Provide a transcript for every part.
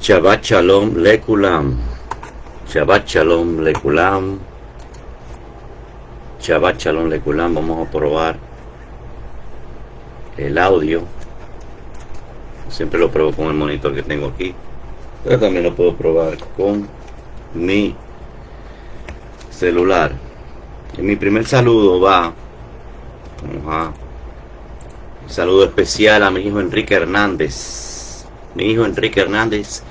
Shabbat Shalom Lekulam. Shabbat Shalom Lekulam. Shabbat Shalom Lekulam. Vamos a probar el audio. Siempre lo pruebo con el monitor que tengo aquí, pero también lo puedo probar con mi celular. Y mi primer saludo va, un saludo especial a mi hijo Enrique Hernández. Mi hijo Enrique Hernández,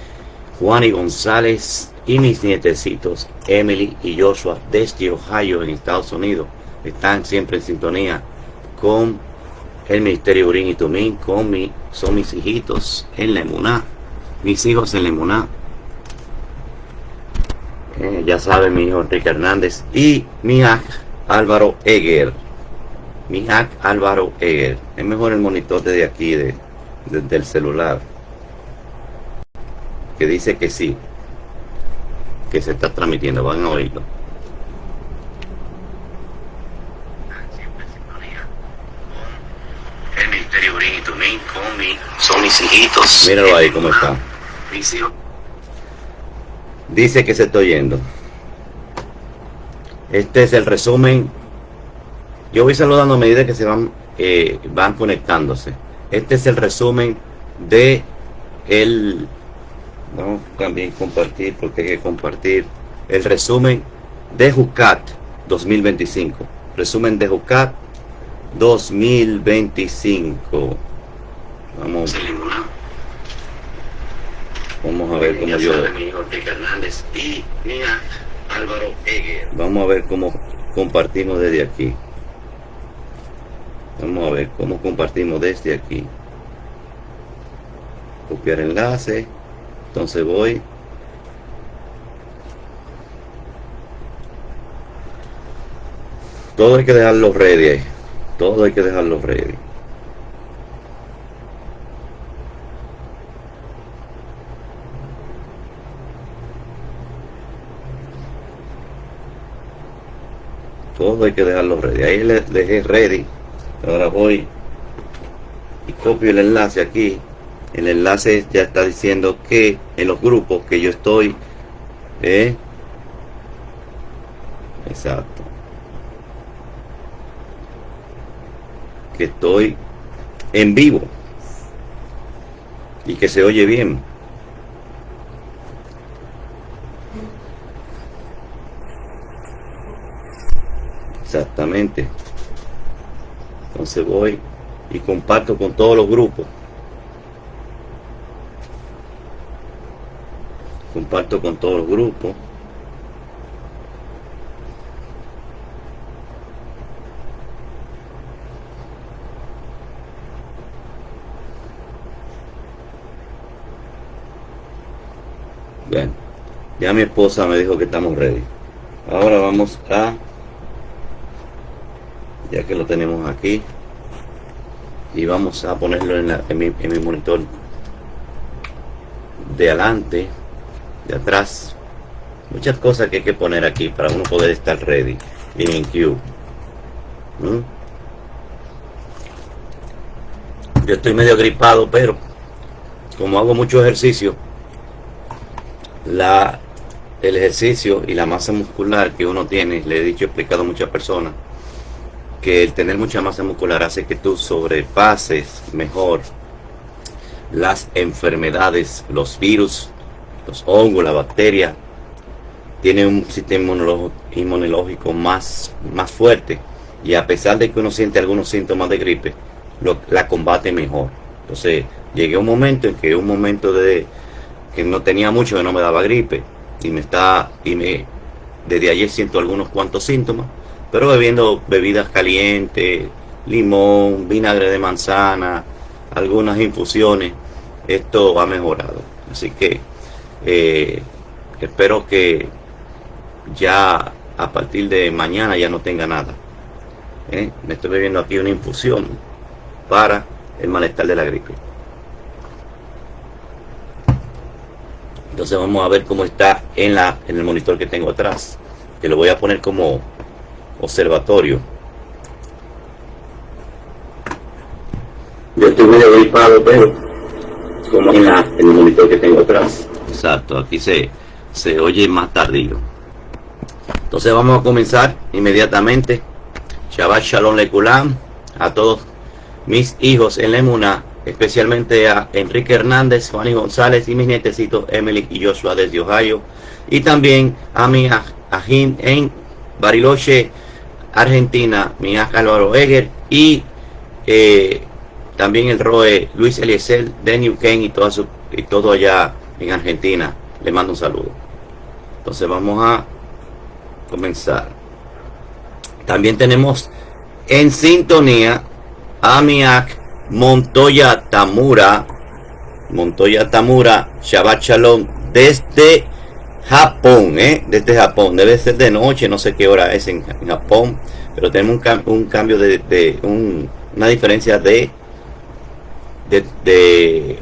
Juan y González y mis nietecitos Emily y Joshua desde Ohio en Estados Unidos. Están siempre en sintonía con el Ministerio Urim y Tumim, son mis hijitos en la Emuná, mis hijos en la Emuná. Ya saben, mi hijo Enrique Hernández y mi aj Álvaro Eger. Mi aj Álvaro Eger. Es mejor el monitor desde aquí, desde el celular, que dice que sí, que se está transmitiendo. Van a oírlo. El Ministerio Urim y Tumim, son mis hijitos. Míralo ahí cómo está. Mis hijos. Dice que se está oyendo. Este es el resumen. Yo voy saludando a medida que se van conectándose. Este es el resumen de el... Vamos también compartir, porque hay que compartir el resumen de Jucat 2025. Resumen de Jucat 2025. Vamos a ver cómo yo... Vamos a ver cómo compartimos desde aquí. Vamos a ver cómo compartimos desde aquí. Copiar enlace. Entonces voy. Todo hay que dejarlo ready. Todo hay que dejarlo ready. Todo hay que dejarlo ready. Ahí le dejé ready. Ahora voy y copio el enlace aquí. El enlace ya está diciendo que en los grupos que yo estoy, exacto, que estoy en vivo y que se oye bien. Exactamente. Entonces voy y comparto con todos los grupos. Comparto con todos los grupos. Bien, ya mi esposa me dijo que estamos ready. Ahora vamos a, ya que lo tenemos aquí, y vamos a ponerlo en mi monitor de adelante, de atrás. Muchas cosas que hay que poner aquí para uno poder estar ready en Q. Yo estoy medio gripado, pero como hago mucho ejercicio, el ejercicio y la masa muscular que uno tiene, le he explicado a muchas personas que el tener mucha masa muscular hace que tú sobrepases mejor las enfermedades, los virus, los hongos, la bacteria. Tiene un sistema inmunológico más fuerte, y a pesar de que uno siente algunos síntomas de gripe, la combate mejor. Entonces llegué a un momento en que que no tenía mucho, que no me daba gripe, desde ayer siento algunos cuantos síntomas, pero bebiendo bebidas calientes, limón, vinagre de manzana, algunas infusiones, esto ha mejorado. Así que espero que ya a partir de mañana ya no tenga nada. Me estoy bebiendo aquí una infusión para el malestar de la gripe. Entonces vamos a ver cómo está en el monitor que tengo atrás, que lo voy a poner como observatorio. Yo estoy medio gripado, pero como en el monitor que tengo atrás, Exacto, aquí se oye más tardío. Entonces vamos a comenzar inmediatamente. Shabbat Shalom Lekulam a todos mis hijos en la Emuná, especialmente a Enrique Hernández, Juan González y mis nietecitos Emily y Joshua desde Ohio, y también a mi ajín en Bariloche, Argentina, mi Álvaro Eger, y también el Roe Luis Eliezer de Neuquén y todo allá en Argentina. Le mando un saludo. Entonces vamos a comenzar. También tenemos en sintonía a Miak Montoya Tamura. Montoya Tamura, Shabbat Shalom desde Japón, desde Japón. Debe ser de noche, no sé qué hora es en Japón, pero tenemos un cambio una diferencia de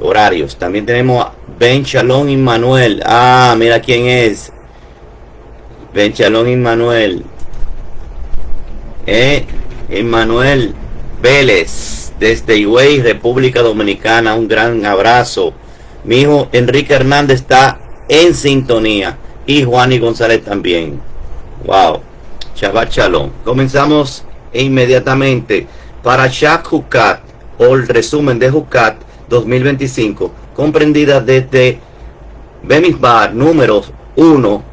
horarios. También tenemos a Ben Shalom Immanuel. Ah, mira quién es. Ben Shalom Immanuel. Emmanuel Vélez desde Higüey, República Dominicana. Un gran abrazo. Mi hijo Enrique Hernández está en sintonía y Juan y González también. Wow. Shabbat Shalom. Comenzamos inmediatamente para Shak Hukat, o el resumen de Hukat 2025, comprendida desde Bemidbar números 1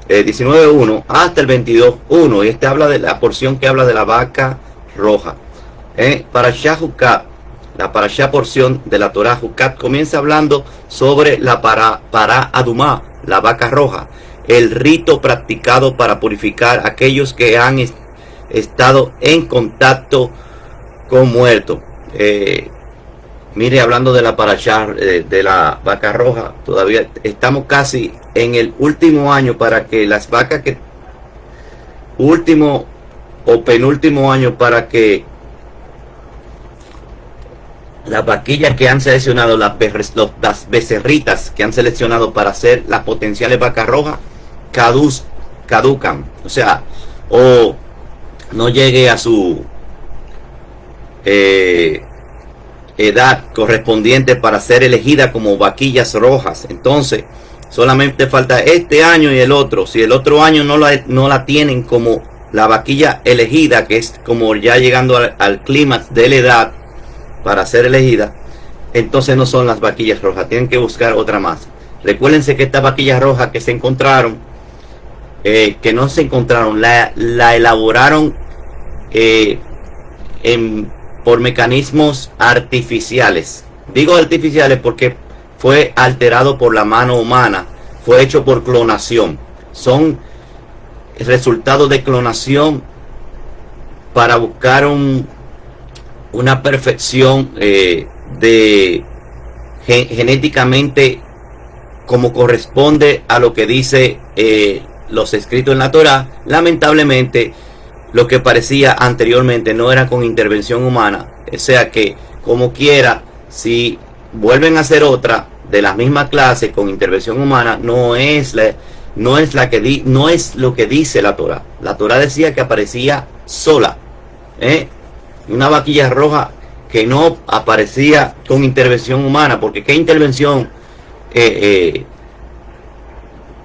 19.1 hasta el 22.1, y este habla de la porción que habla de la vaca roja. Para Shak Hukat, la parashá porción de la Torah Hukat comienza hablando sobre la para Adumá, la vaca roja, el rito practicado para purificar a aquellos que han estado en contacto con muertos. Mire, hablando de la parashá de la vaca roja, todavía estamos casi en el último año para que las vacas último o penúltimo año para que las vaquillas que han seleccionado, las becerritas que han seleccionado para ser las potenciales vacas rojas, caducan, o sea, o no llegue a su edad correspondiente para ser elegida como vaquillas rojas. Entonces solamente falta este año y el otro. Si el otro año no la tienen como la vaquilla elegida, que es como ya llegando al clímax de la edad para ser elegida, entonces no son las vaquillas rojas, tienen que buscar otra más. Recuérdense que estas vaquillas rojas que se encontraron, que no se encontraron, la elaboraron por mecanismos artificiales. Digo artificiales porque fue alterado por la mano humana, fue hecho por clonación. Son resultados de clonación para buscar una perfección genéticamente como corresponde a lo que dice los escritos en la Torah. Lamentablemente, lo que parecía anteriormente no era con intervención humana. O sea que, como quiera, si vuelven a hacer otra de la misma clase con intervención humana, no es lo que dice la Torah. La Torah decía que aparecía sola, una vaquilla roja que no aparecía con intervención humana, porque qué intervención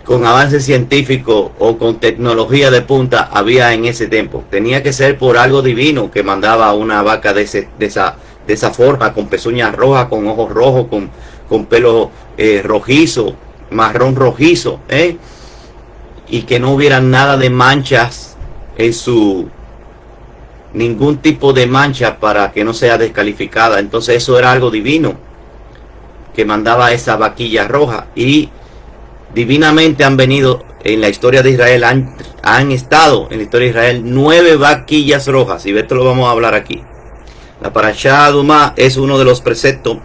con avance científico o con tecnología de punta había en ese tiempo. Tenía que ser por algo divino que mandaba una vaca de esa forma, con pezuñas rojas, con ojos rojos, con pelo rojizo, marrón rojizo, y que no hubiera nada de manchas en ningún tipo de mancha para que no sea descalificada. Entonces eso era algo divino que mandaba esa vaquilla roja, y divinamente han venido en la historia de Israel, han estado en la historia de Israel 9 vaquillas rojas, y esto lo vamos a hablar aquí. La parashá Adumá es uno de los preceptos,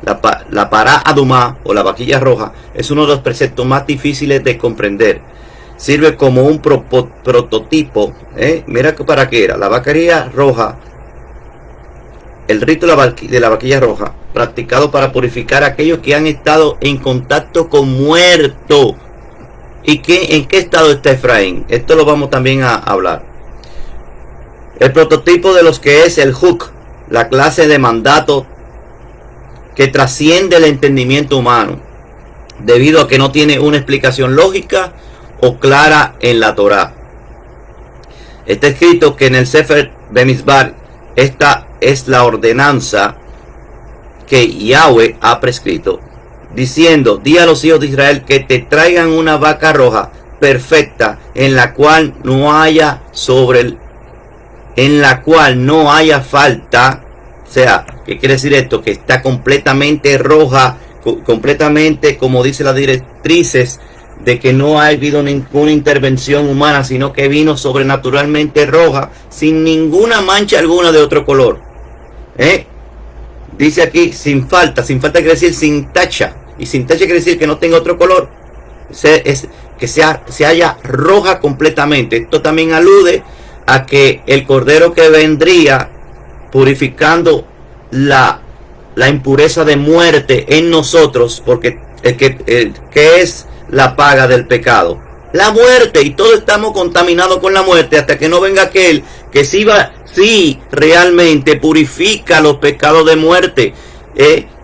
la pará Adumá o la vaquilla roja es uno de los preceptos más difíciles de comprender. Sirve como un prototipo, mira que para qué era la vaquilla roja, el rito de la vaquilla roja, practicado para purificar a aquellos que han estado en contacto con muertos. ¿Y en qué estado está Efraín? Esto lo vamos también a hablar. El prototipo de los que es el Huk, la clase de mandato que trasciende el entendimiento humano. debido a que no tiene una explicación lógica o clara en la Torá. Está escrito que en el Sefer Bemizbar esta es la ordenanza que Yahweh ha prescrito, diciendo: di a los hijos de Israel que te traigan una vaca roja perfecta, en la cual no haya falta. O sea, ¿qué quiere decir esto? Que está completamente roja, completamente, como dice las directrices, de que no ha habido ninguna intervención humana, sino que vino sobrenaturalmente roja, sin ninguna mancha alguna de otro color. Dice aquí sin falta quiere decir sin tacha, y sin tacha quiere decir que no tenga otro color, que se haya roja completamente. Esto también alude a que el cordero que vendría purificando la impureza de muerte en nosotros, porque que es la paga del pecado, la muerte, y todos estamos contaminados con la muerte hasta que no venga aquel que sí realmente purifica los pecados de muerte,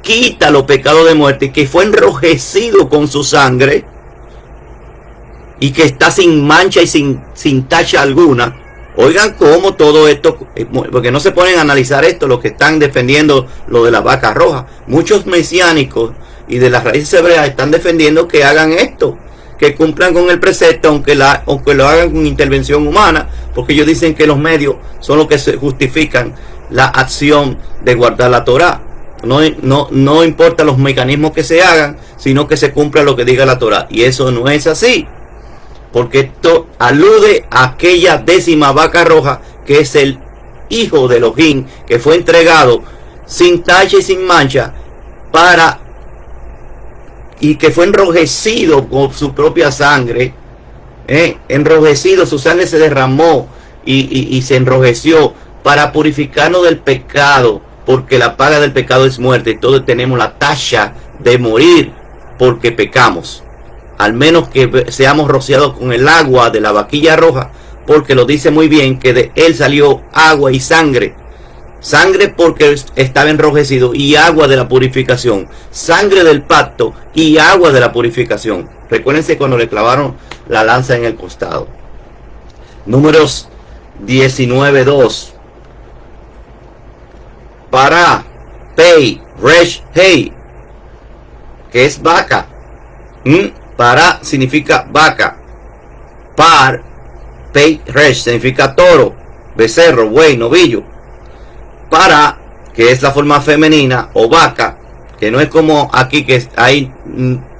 quita los pecados de muerte, que fue enrojecido con su sangre y que está sin mancha y sin tacha alguna. Oigan cómo todo esto, porque no se ponen a analizar esto los que están defendiendo lo de la vaca roja. Muchos mesiánicos y de las raíces hebreas están defendiendo que hagan esto, que cumplan con el precepto, aunque lo hagan con intervención humana, porque ellos dicen que los medios son los que se justifican la acción de guardar la Torá. No importa los mecanismos que se hagan, sino que se cumpla lo que diga la Torá. Y eso no es así, porque esto alude a aquella 10ª vaca roja, que es el hijo de Elohim, que fue entregado sin tacha y sin mancha, y que fue enrojecido con su propia sangre, enrojecido, su sangre se derramó y se enrojeció para purificarnos del pecado, porque la paga del pecado es muerte, y todos tenemos la tacha de morir porque pecamos, al menos que seamos rociados con el agua de la vaquilla roja, porque lo dice muy bien que de él salió agua y sangre porque estaba enrojecido, y agua de la purificación, sangre del pacto y agua de la purificación. Recuérdense cuando le clavaron la lanza en el costado. Números 19:2. Para, pei, resh, hey, que es vaca. Para significa vaca. Par, pei, resh significa toro, becerro, buey, novillo. Para, que es la forma femenina, o vaca, que no es como aquí que hay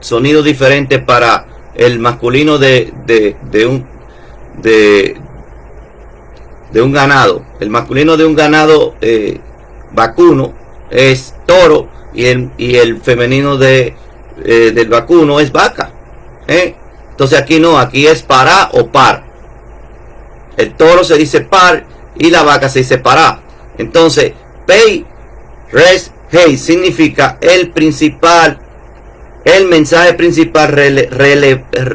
sonidos diferentes para el masculino de un ganado. El masculino de un ganado vacuno es toro, y el femenino del vacuno es vaca. Entonces aquí no, aquí es para o par. El toro se dice par y la vaca se dice para. Entonces, pei, res, hey significa el mensaje principal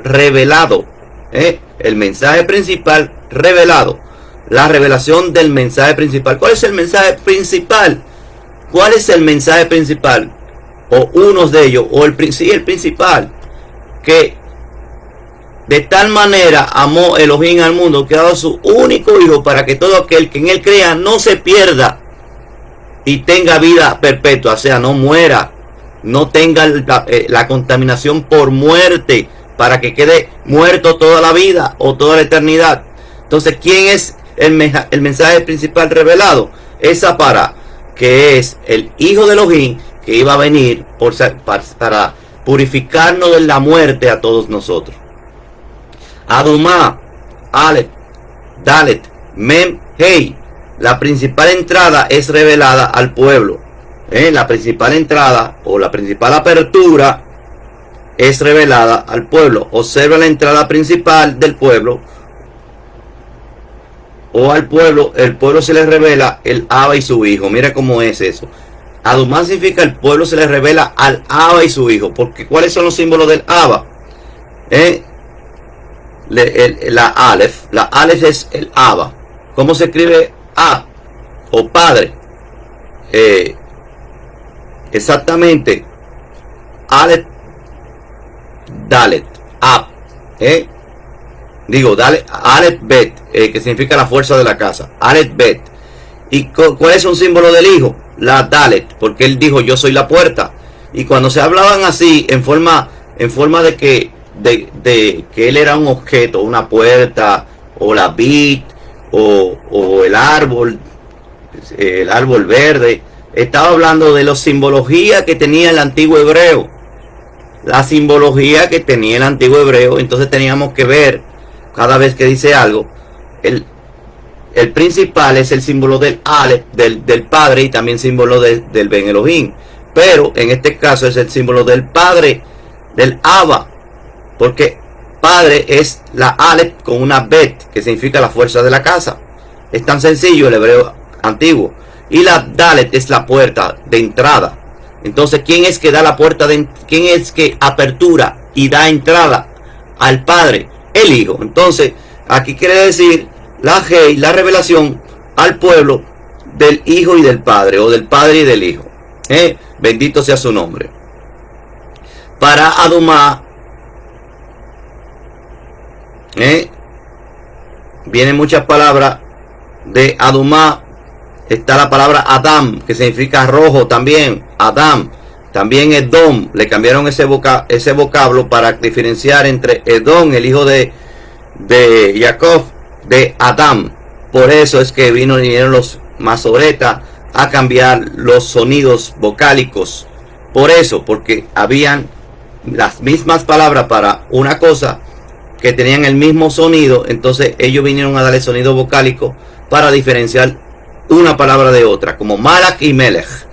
revelado. El mensaje principal revelado. La revelación del mensaje principal. ¿Cuál es el mensaje principal? ¿Cuál es el mensaje principal? O unos de ellos, o el principal. Que de tal manera amó Elohim al mundo, que ha dado su único hijo, para que todo aquel que en él crea no se pierda y tenga vida perpetua, o sea, no muera, no tenga la contaminación por muerte, para que quede muerto toda la vida o toda la eternidad. Entonces, ¿quién es el mensaje principal revelado? Esa para, que es el hijo de Elohim, que iba a venir para purificarnos de la muerte a todos nosotros. Adumá, Aleph, Dalet, Mem, Hey. La principal entrada es revelada al pueblo. La principal entrada o la principal apertura es revelada al pueblo. Observa la entrada principal del pueblo, o al pueblo. El pueblo se le revela el Abba y su hijo. Mira cómo es eso. Adumá significa el pueblo se le revela al Abba y su hijo. Porque ¿cuáles son los símbolos del Abba? La Aleph es el Abba. ¿Cómo se escribe Ab o padre? Exactamente. Aleph Dalet, Ab, digo, Dalet, Aleph Bet, que significa la fuerza de la casa, Aleph Bet. ¿Y cuál es un símbolo del hijo? La Dalet, porque él dijo, yo soy la puerta. Y cuando se hablaban así, en forma de que él era un objeto, una puerta, o la vid, o el árbol verde, estaba hablando de la simbología que tenía el antiguo hebreo. La simbología que tenía el antiguo hebreo. Entonces teníamos que ver, cada vez que dice algo, el principal es el símbolo del Aleph, del Padre, y también símbolo del Ben Elohim. Pero en este caso es el símbolo del Padre, del Abba, porque Padre es la Aleph con una Bet, que significa la fuerza de la casa. Es tan sencillo el hebreo antiguo. Y la Dalet es la puerta de entrada. Entonces, ¿quién es que da la puerta quién es que apertura y da entrada al Padre? El Hijo. Entonces, aquí quiere decir la Hei, la revelación al pueblo del Hijo y del Padre, o del Padre y del Hijo. Bendito sea su nombre. Para Adumá, vienen muchas palabras de Adumá. Está la palabra Adam, que significa rojo también. Adam. También Edom. Le cambiaron ese vocablo para diferenciar entre Edom, el hijo de Jacob, de Adam. Por eso es que vinieron los masoretas a cambiar los sonidos vocálicos. Por eso, porque habían las mismas palabras para una cosa que tenían el mismo sonido. Entonces ellos vinieron a darle sonido vocálico para diferenciar una palabra de otra, como Malach y Melech.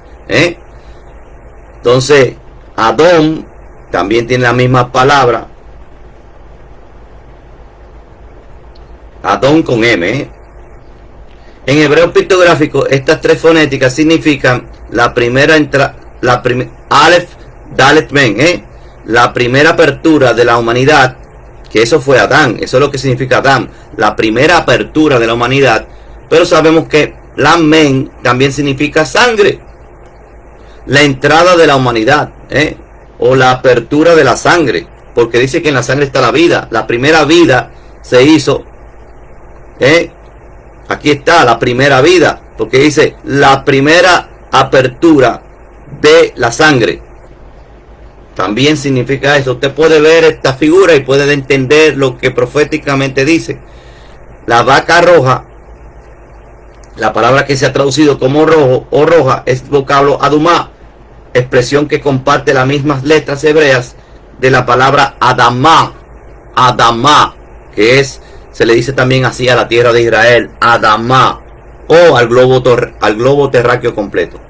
Entonces, Adom también tiene la misma palabra. Adom con M. En hebreo pictográfico, estas tres fonéticas significan la primera Aleph, Dalet, Men. La primera apertura de la humanidad, que eso fue Adán. Eso es lo que significa Adán, la primera apertura de la humanidad. Pero sabemos que la Men también significa sangre. La entrada de la humanidad, o la apertura de la sangre, porque dice que en la sangre está la vida. La primera vida se hizo, aquí está la primera vida, porque dice la primera apertura de la sangre. También significa eso. Usted puede ver esta figura y puede entender lo que proféticamente dice. La vaca roja, la palabra que se ha traducido como rojo o roja, es vocablo Adumá, expresión que comparte las mismas letras hebreas de la palabra Adamá. Adamá, que se le dice también así a la tierra de Israel, Adamá, o al globo terráqueo completo,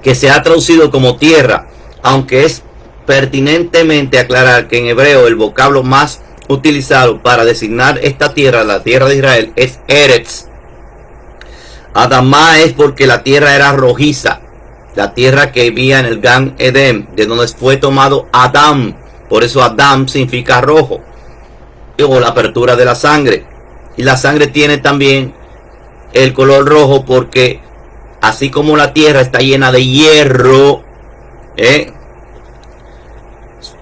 que se ha traducido como tierra, aunque es pertinentemente aclarar que en hebreo el vocablo más utilizado para designar esta tierra, la tierra de Israel, es Eretz. Adamá es porque la tierra era rojiza, la tierra que vivía en el Gan Edem, de donde fue tomado Adam. Por eso Adam significa rojo, o la apertura de la sangre. Y la sangre tiene también el color rojo porque así como la tierra está llena de hierro,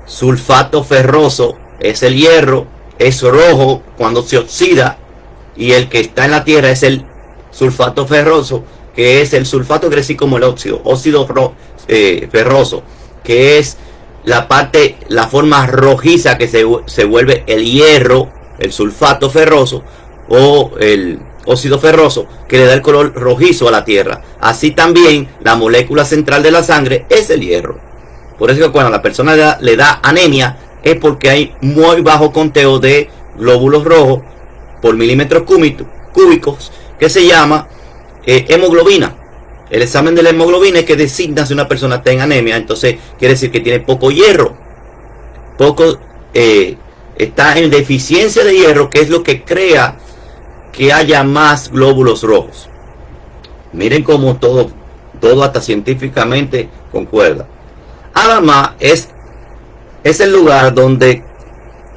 sulfato ferroso es el hierro, es rojo cuando se oxida, y el que está en la tierra es el sulfato ferroso, que es el sulfato, quiere decir como el óxido ferroso, que es la forma rojiza que se vuelve el hierro, el sulfato ferroso o el óxido ferroso, que le da el color rojizo a la tierra. Así también la molécula central de la sangre es el hierro. Por eso que cuando la persona le da anemia, es porque hay muy bajo conteo de glóbulos rojos por milímetros cúbicos, que se llama hemoglobina. El examen de la hemoglobina es que designa si una persona está en anemia. Entonces quiere decir que tiene poco hierro, está en deficiencia de hierro, que es lo que crea que haya más glóbulos rojos. Miren cómo todo hasta científicamente concuerda. Adamá es el lugar donde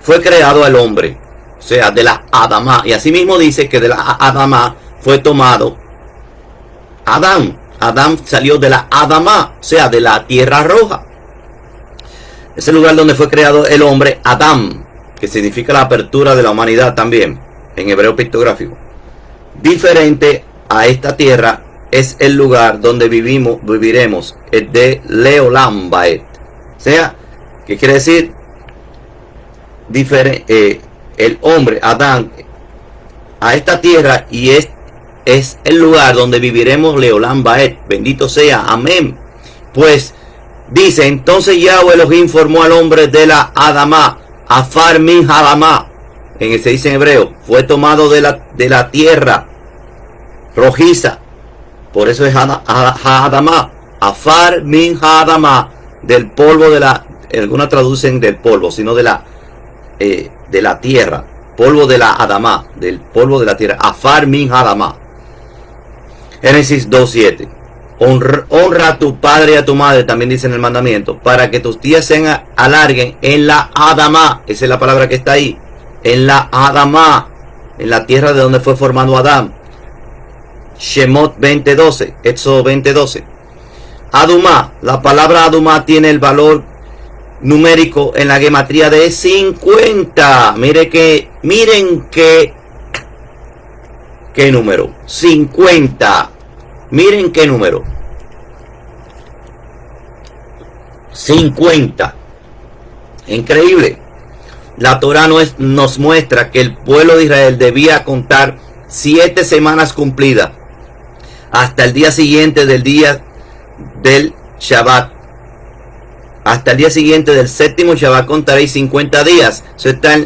fue creado el hombre, o sea, de la Adamá. Y así mismo dice que de la Adamá fue tomado Adán. Adán salió de la Adamá, o sea, de la tierra roja. Es el lugar donde fue creado el hombre Adán, que significa la apertura de la humanidad también, en hebreo pictográfico. Diferente a esta tierra es el lugar donde viviremos, el de Leolam Baed. O sea, ¿qué quiere decir? El hombre, Adán, a esta tierra, y es el lugar donde viviremos Leolam Baed. Bendito sea, amén. Pues dice, entonces Yahweh Elohim formó al hombre de la Adamá, Afar min Adamá, se dice en hebreo, fue tomado de la tierra rojiza, por eso es Adamá, Afar min Adamá, del polvo algunas traducen del polvo, sino de la tierra, polvo de la Adamá, del polvo de la tierra, Afar min Adamá. Génesis 2:7. Honra a tu padre y a tu madre, también dice en el mandamiento, para que tus días se alarguen en la Adamá. Esa es la palabra que está ahí. En la Adamá, en la tierra de donde fue formado Adán. Shemot 20:12, Éxodo 20:12. Adumá, la palabra Adumá tiene el valor numérico en la gematría de 50. Miren qué número. 50. Miren qué número. 50. Increíble. La Torá nos muestra que el pueblo de Israel debía contar 7 semanas cumplidas hasta el día siguiente del día del Shabbat. Hasta el día siguiente del séptimo Shabbat contaréis 50 días. Eso está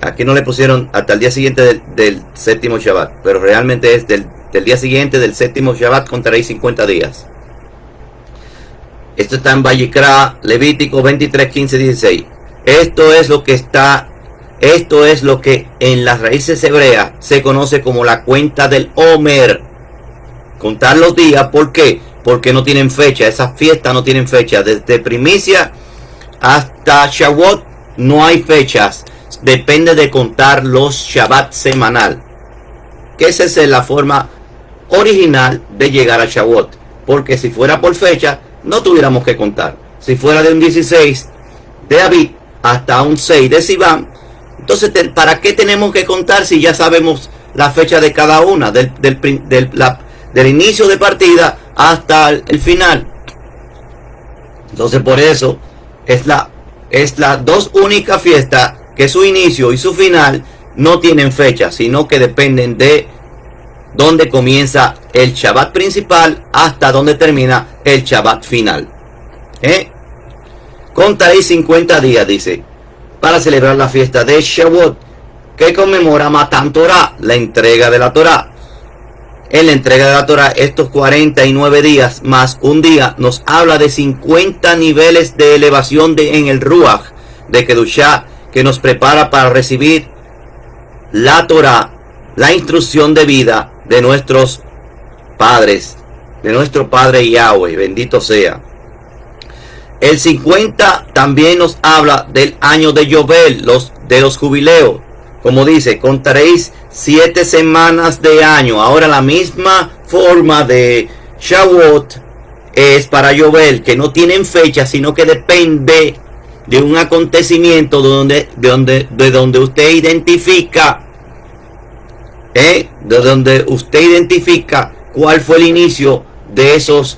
aquí no le pusieron hasta el día siguiente del séptimo Shabbat, pero realmente es del día siguiente del séptimo Shabbat contaréis 50 días. Esto está en Vayikra, Levítico 23, 15, 16. Esto es lo que en las raíces hebreas se conoce como la cuenta del Omer. Contar los días, ¿por qué? Porque no tienen fecha, esas fiestas no tienen fecha. Desde primicia hasta Shavuot no hay fechas. Depende de contar los Shabbat semanal. Que esa es la forma original de llegar a Shavuot. Porque si fuera por fecha, no tuviéramos que contar. Si fuera de un 16 de Abib hasta un 6 de Sivan, entonces ¿para qué tenemos que contar si ya sabemos la fecha de cada una? Del inicio de partida hasta el final. Entonces por eso es las dos únicas fiestas que su inicio y su final no tienen fecha, sino que dependen de dónde comienza el Shabbat principal hasta donde termina el Shabbat final. Contaréis 50 días, dice, para celebrar la fiesta de Shavuot, que conmemora Matan Torah, la entrega de la Torah. En la entrega de la Torah, estos 49 días más un día nos habla de 50 niveles de elevación en el Ruach de Kedushá, que nos prepara para recibir la Torah, la instrucción de vida de nuestros padres, de nuestro Padre Yahweh, bendito sea. El 50 también nos habla del año de Yobel, de los jubileos. Como dice, contaréis 7 semanas de año. Ahora la misma forma de Shavuot es para Yobel, que no tienen fecha, sino que depende de un acontecimiento de donde usted identifica, de donde usted identifica cuál fue el inicio de esos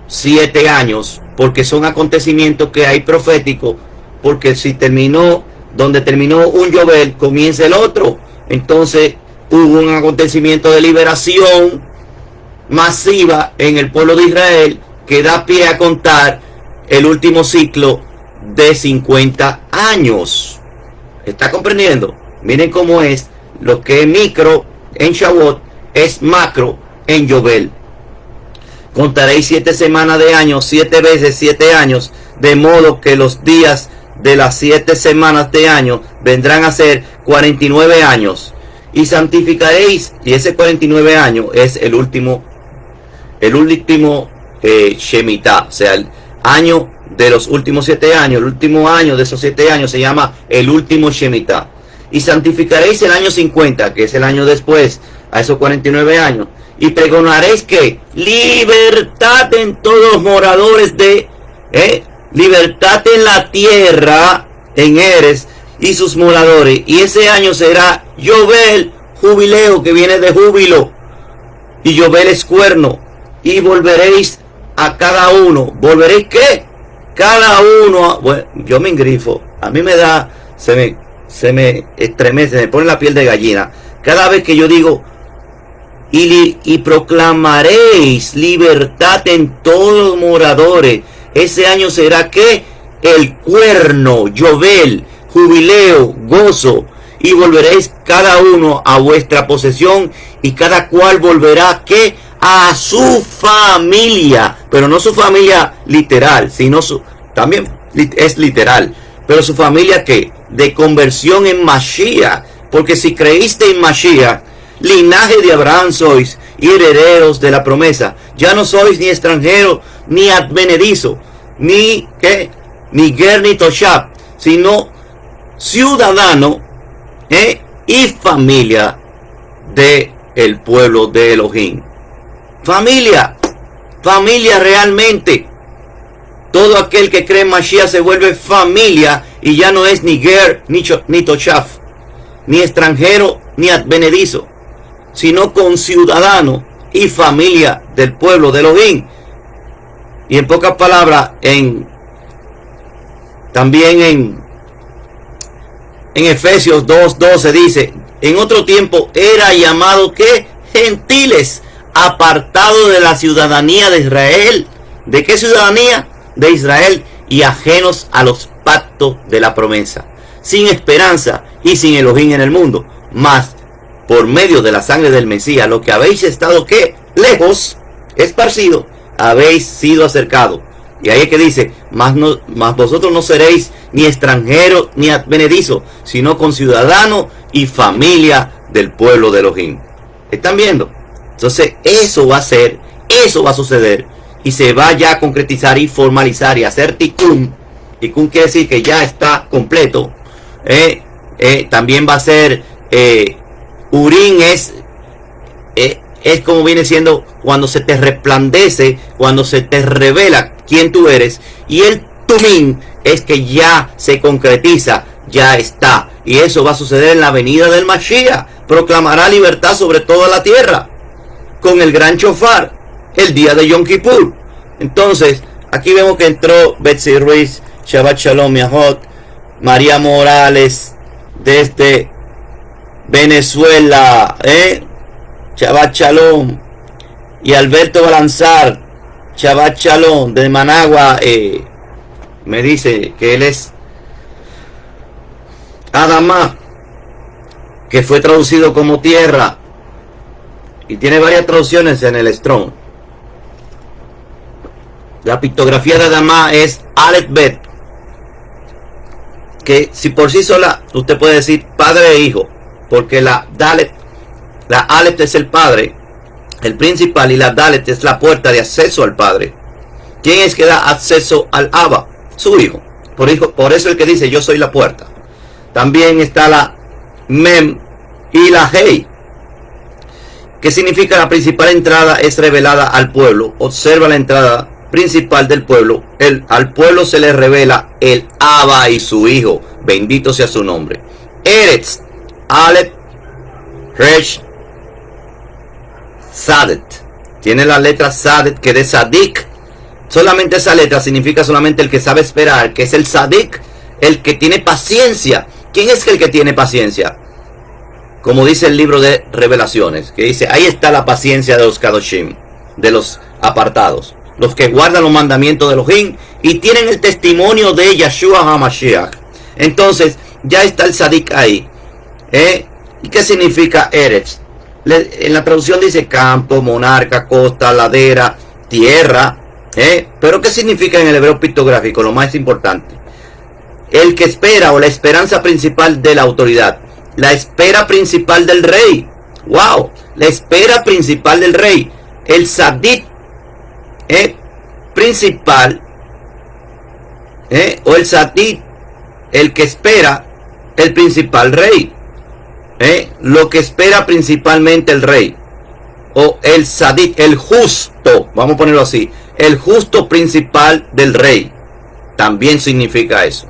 7 años, porque son acontecimientos que hay proféticos, porque si terminó, donde terminó un Yobel, comienza el otro. Entonces hubo un acontecimiento de liberación masiva en el pueblo de Israel que da pie a contar el último ciclo de 50 años. ¿Está comprendiendo? Miren cómo es lo que es micro en Shavuot, es macro en Yobel. Contaréis 7 semanas de año, 7 veces 7 años, de modo que los días de las 7 semanas de año vendrán a ser 49 años. Y santificaréis, y ese 49 años es el último Shemitah, o sea, el año de los últimos 7 años, el último año de esos 7 años se llama el último Shemitah. Y santificaréis el año 50, que es el año después, a esos 49 años, y pregonaréis que libertad en todos los moradores de, libertad en la tierra, en Eres y sus moradores. Y ese año será Yobel, jubileo, que viene de júbilo, y Yobel es cuerno, y volveréis a cada uno. ¿Volveréis qué? Cada uno. Bueno, yo me engrifo, a mí me da, se me estremece, me pone la piel de gallina cada vez que yo digo y proclamaréis libertad en todos los moradores. Ese año será que el cuerno, Yobel, jubileo, gozo, y volveréis cada uno a vuestra posesión, y cada cual volverá que a su familia, pero no su familia literal, sino también es literal, pero su familia que de conversión en Mashiach, porque si creíste en Mashiach, linaje de Abraham sois y herederos de la promesa. Ya no sois ni extranjero ni advenedizo, ni ger ni toshab, sino ciudadano y familia de el pueblo de Elohim. Familia realmente. Todo aquel que cree en Mashiach se vuelve familia, y ya no es ni ger ni toshab, ni extranjero ni advenedizo, sino conciudadano y familia del pueblo de Elohim. Y en pocas palabras, también en Efesios 2:12 dice: en otro tiempo era llamado que gentiles, apartados de la ciudadanía de Israel. ¿De qué ciudadanía? De Israel, y ajenos a los pactos de la promesa, sin esperanza y sin Elohim en el mundo. Mas por medio de la sangre del Mesías, lo que habéis estado que lejos, esparcido, habéis sido acercados. Y ahí es que dice: mas vosotros no seréis ni extranjeros ni advenedizos, sino conciudadanos y familia del pueblo de Elohim. ¿Están viendo? Entonces eso va a suceder, y se va ya a concretizar y formalizar y hacer tikkun. Tikkun quiere decir que ya está completo. También va a ser Urim, es como viene siendo cuando se te resplandece, cuando se te revela quién tú eres. Y el Tumim es que ya se concretiza, ya está. Y eso va a suceder en la venida del Mashiach. Proclamará libertad sobre toda la tierra con el gran shofar, el día de Yom Kippur. Entonces, aquí vemos que entró Betsy Ruiz, Shabbat Shalom, Miahot, María Morales, desde Venezuela, Shabbat Shalom, y Alberto Balanzar, Shabbat Shalom, de Managua, me dice que él es Adamá, que fue traducido como tierra, y tiene varias traducciones en el Strong. La pictografía de Adamá es Aleph Bet, que si por sí sola usted puede decir padre e hijo, porque la Aleph es el padre, el principal, y la Dalet es la puerta de acceso al padre. ¿Quién es que da acceso al Abba? Su hijo. Por eso el que dice: yo soy la puerta. También está la Mem y la Hei, que significa la principal entrada es revelada al pueblo. Observa la entrada principal del pueblo. Al pueblo se le revela el Abba y su hijo. Bendito sea su nombre. Eretz, Aleph, Resh, Sadet. Tiene la letra Sadet, que de Sadik. Solamente esa letra significa solamente el que sabe esperar, que es el Sadik, el que tiene paciencia. ¿Quién es el que tiene paciencia? Como dice el libro de Revelaciones, que dice: ahí está la paciencia de los Kadoshim, de los apartados, los que guardan los mandamientos de Elohim y tienen el testimonio de Yeshua HaMashiach. Entonces ya está el Sadik ahí. ¿Y qué significa Eretz? En la traducción dice campo, monarca, costa, ladera, tierra. Pero ¿qué significa en el hebreo pictográfico? Lo más importante: el que espera, o la esperanza principal de la autoridad, la espera principal del rey. ¡Wow! La espera principal del rey. El Sadik principal, o el Sadik, el que espera el principal rey. Lo que espera principalmente el rey. o el Sadik, el justo, vamos a ponerlo así, el justo principal del rey. También significa eso.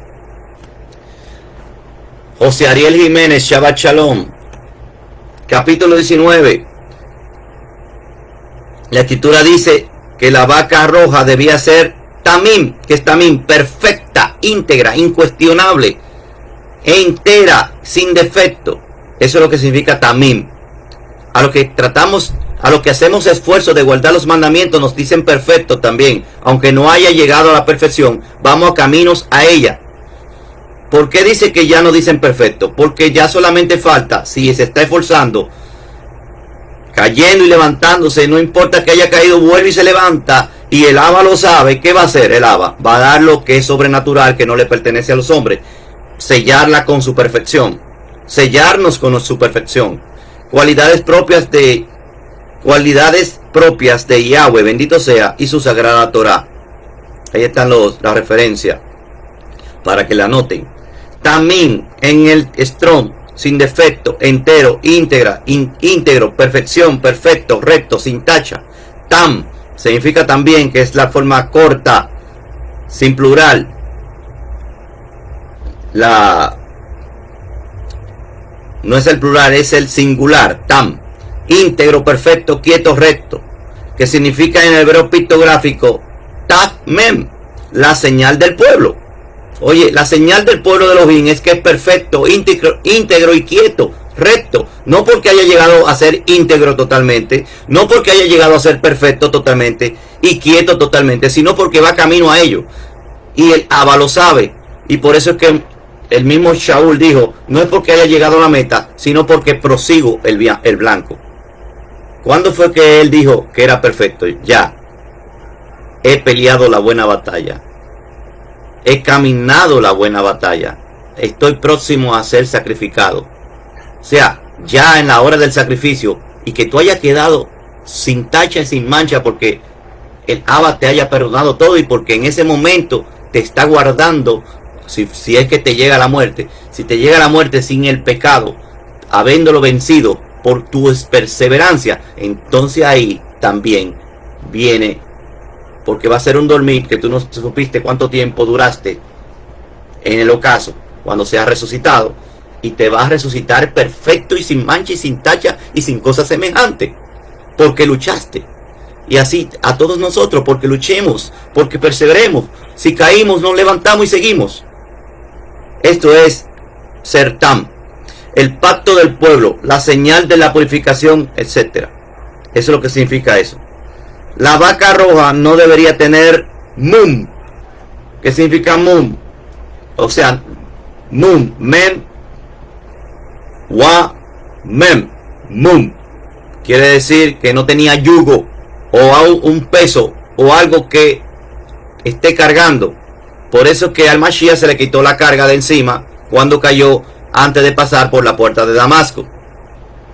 José Ariel Jiménez, Shabbat Shalom. Capítulo 19. La escritura dice que la vaca roja debía ser tamim, que es tamim, perfecta, íntegra, incuestionable, entera, sin defecto. Eso es lo que significa tamim. A lo que tratamos, a lo que hacemos esfuerzo de guardar los mandamientos, nos dicen perfecto también. Aunque no haya llegado a la perfección, vamos a caminos a ella. ¿Por qué dice que ya no dicen perfecto? Porque ya solamente falta, si se está esforzando, cayendo y levantándose, no importa que haya caído, vuelve y se levanta, y el Abba lo sabe. ¿Qué va a hacer el Abba? Va a dar lo que es sobrenatural, que no le pertenece a los hombres, sellarla con su perfección, sellarnos con su perfección, cualidades propias de Yahweh, bendito sea, y su sagrada Torah. Ahí están la referencia para que la anoten. También en el Strong, sin defecto, entero, íntegro, perfección, perfecto, recto, sin tacha. Tam significa también que es la forma corta, sin plural. No es el plural, es el singular. Tam, íntegro, perfecto, quieto, recto, que significa en el hebreo pictográfico Tamem, la señal del pueblo. Oye, la señal del pueblo de Elohim es que es perfecto, íntegro y quieto, recto. No porque haya llegado a ser íntegro totalmente, no porque haya llegado a ser perfecto totalmente y quieto totalmente, sino porque va camino a ello. Y el Abba lo sabe. Y por eso es que el mismo Shaul dijo, no es porque haya llegado a la meta, sino porque prosigo el blanco. ¿Cuándo fue que él dijo que era perfecto? Ya. He peleado la buena batalla. He caminado la buena batalla. Estoy próximo a ser sacrificado. O sea, ya en la hora del sacrificio, y que tú hayas quedado sin tacha y sin mancha, porque el Abba te haya perdonado todo, y porque en ese momento te está guardando, si es que te llega la muerte. Si te llega la muerte sin el pecado, habiéndolo vencido por tu perseverancia, entonces ahí también viene, porque va a ser un dormir que tú no supiste cuánto tiempo duraste en el ocaso cuando seas resucitado, y te vas a resucitar perfecto y sin mancha y sin tacha y sin cosa semejante, porque luchaste. Y así a todos nosotros, porque luchemos, porque perseveremos. Si caímos, nos levantamos y seguimos. Esto es ser Tam, el pacto del pueblo, la señal de la purificación, etc. Eso es lo que significa eso. La vaca roja no debería tener mum. ¿Qué significa mum? O sea, mum, mem, wa, mem, mum. Quiere decir que no tenía yugo o un peso o algo que esté cargando. Por eso que al Mashiach se le quitó la carga de encima cuando cayó antes de pasar por la puerta de Damasco.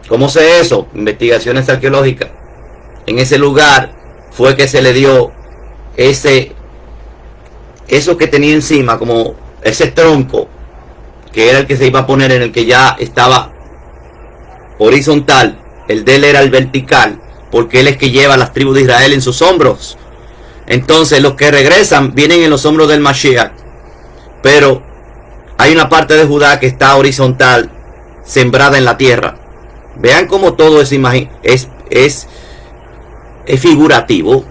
¿Cómo sé eso? Investigaciones arqueológicas. En ese lugar fue que se le dio eso que tenía encima, como ese tronco, que era el que se iba a poner, en el que ya estaba horizontal. El de él era el vertical, porque él es que lleva las tribus de Israel en sus hombros. Entonces los que regresan vienen en los hombros del Mashiach, pero hay una parte de Judá que está horizontal, sembrada en la tierra. Vean cómo todo es figurativo,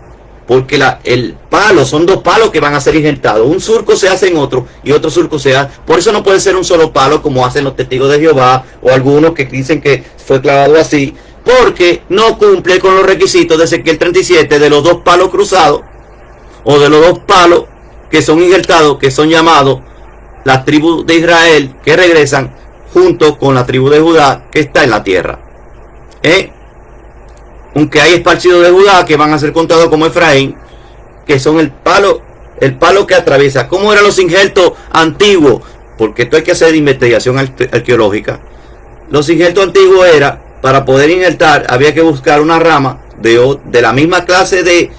porque el palo, son dos palos que van a ser injertados. Un surco se hace en otro y otro surco se hace. Por eso no puede ser un solo palo como hacen los testigos de Jehová o algunos que dicen que fue clavado así, porque no cumple con los requisitos de Ezequiel 37 de los dos palos cruzados, o de los dos palos que son injertados, que son llamados las tribus de Israel, que regresan junto con la tribu de Judá que está en la tierra. Aunque hay esparcidos de Judá que van a ser contados como Efraín, que son el palo que atraviesa. ¿Cómo eran los injertos antiguos? Porque esto hay que hacer investigación arqueológica. Los injertos antiguos era, para poder injertar, había que buscar una rama de la misma clase de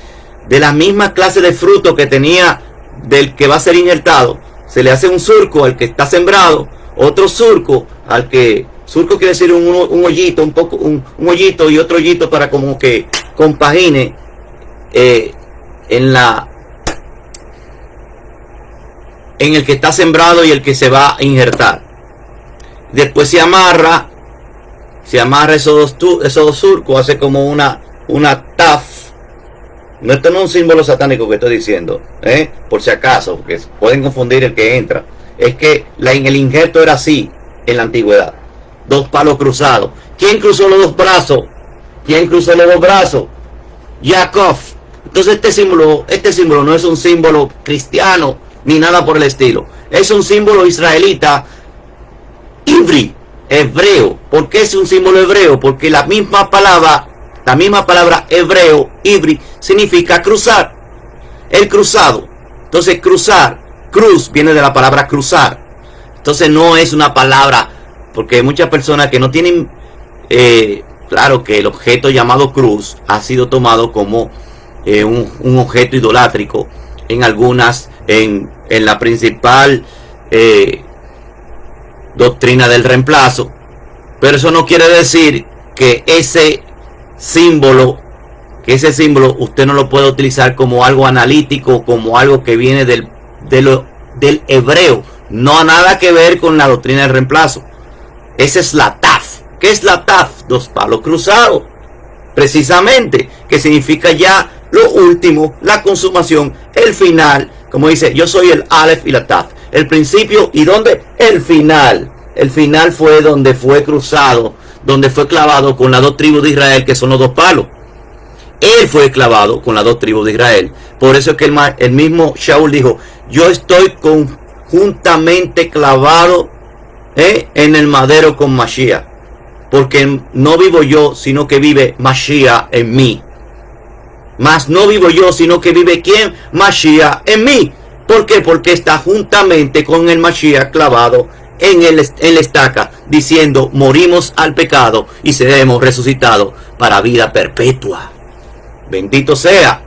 fruto que tenía del que va a ser injertado. Se le hace un surco al que está sembrado, otro surco al que Surco quiere decir un hoyito, un hoyito y otro hoyito para como que compagine en el que está sembrado y el que se va a injertar. Después se amarra esos dos surcos, hace como una taf. No, esto no es un símbolo satánico que estoy diciendo, por si acaso, porque pueden confundir el que entra. Es que en el injerto era así en la antigüedad. Dos palos cruzados. ¿Quién cruzó los dos brazos? Jacob. Entonces este símbolo no es un símbolo cristiano ni nada por el estilo. Es un símbolo israelita, ivri, hebreo. ¿Por qué es un símbolo hebreo? Porque la misma palabra hebreo, ivri, significa cruzar. El cruzado. Entonces cruz viene de la palabra cruzar. Entonces no es una palabra, porque hay muchas personas que no tienen claro que el objeto llamado cruz ha sido tomado como un objeto idolátrico en algunas, en la principal doctrina del reemplazo. Pero eso no quiere decir que ese símbolo usted no lo puede utilizar como algo analítico, como algo que viene del hebreo. No ha nada que ver con la doctrina del reemplazo. Esa es la taf. ¿Qué es la taf? Dos palos cruzados. Precisamente, que significa ya lo último, la consumación, el final. Como dice, yo soy el Aleph y la taf. El principio y ¿dónde? El final. El final fue donde fue cruzado, donde fue clavado con las dos tribus de Israel, que son los dos palos. Él fue clavado con las dos tribus de Israel. Por eso es que el mismo Shaul dijo, yo estoy conjuntamente clavado en el madero con Mashiach. Porque no vivo yo, sino que vive Mashiach en mí. Mas no vivo yo, sino que vive ¿quién? Mashiach en mí. ¿Por qué? Porque está juntamente con el Mashiach clavado en la estaca, diciendo, morimos al pecado y seremos resucitados para vida perpetua. Bendito sea.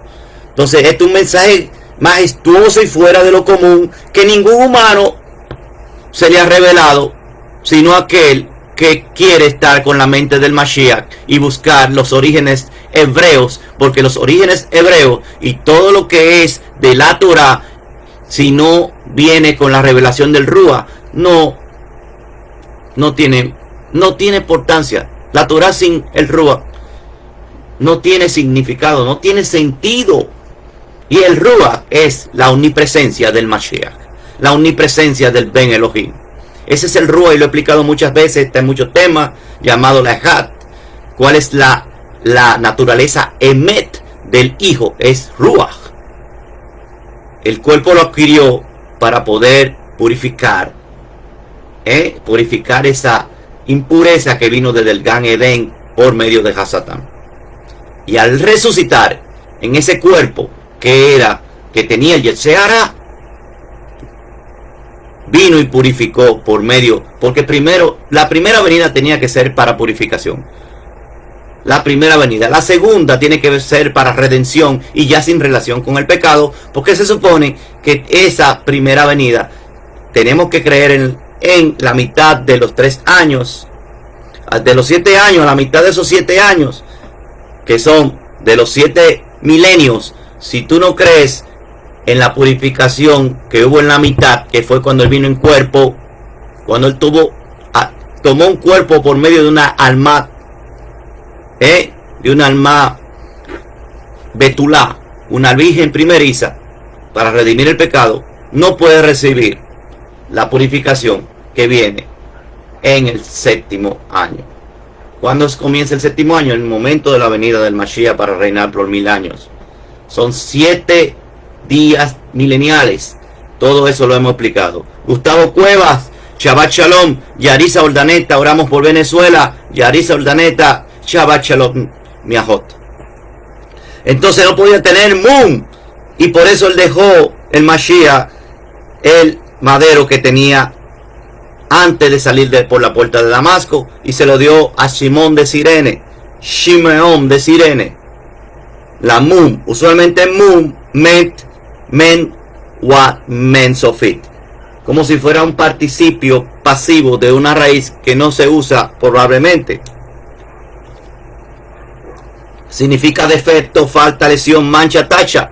Entonces, este es un mensaje majestuoso y fuera de lo común, que ningún humano se le ha revelado, sino aquel que quiere estar con la mente del Mashiach y buscar los orígenes hebreos, porque los orígenes hebreos y todo lo que es de la Torah, si no viene con la revelación del Ruach, no tiene importancia. La Torah sin el Ruach no tiene significado, no tiene sentido. Y el Ruach es la omnipresencia del Mashiach, la omnipresencia del Ben Elohim. Ese es el Ruach, y lo he explicado muchas veces, está en muchos temas, llamado la Ejat. ¿Cuál es la naturaleza Emet del Hijo? Es Ruach. El cuerpo lo adquirió para poder purificar esa impureza que vino desde el Gan Edén por medio de Hasatán. Y al resucitar en ese cuerpo que tenía el Yetzirah, vino y purificó por medio, porque primero, la primera venida tenía que ser para purificación. La primera venida. La segunda tiene que ser para redención y ya sin relación con el pecado, porque se supone que esa primera venida tenemos que creer en la mitad de los 3 años, de los 7 años, la mitad de esos 7 años, que son de los 7 milenios. Si tú no crees en la purificación que hubo en la mitad, que fue cuando él vino en cuerpo, cuando él tomó un cuerpo por medio de una alma, de una alma betulá, una virgen primeriza, para redimir el pecado, no puede recibir la purificación que viene en el 7º año. ¿Cuándo comienza el 7º año? En el momento de la venida del Mashiach para reinar por 1000 años. Son 7 días mileniales. Todo eso lo hemos explicado. Gustavo Cuevas, Shabbat Shalom. Yarisa Ordaneta, oramos por Venezuela. Yarisa Ordaneta, Shabbat Shalom, mi ajot. Entonces no podía tener Mum, y por eso él dejó el Mashiach, el madero que tenía antes de salir por la puerta de Damasco, y se lo dio a Shimón de Sirene, Shimeón de Sirene. La Mum, usualmente Mum, Men, Wat, Men Sofit. como si fuera un participio pasivo de una raíz que no se usa probablemente. Significa defecto, falta, lesión, mancha, tacha.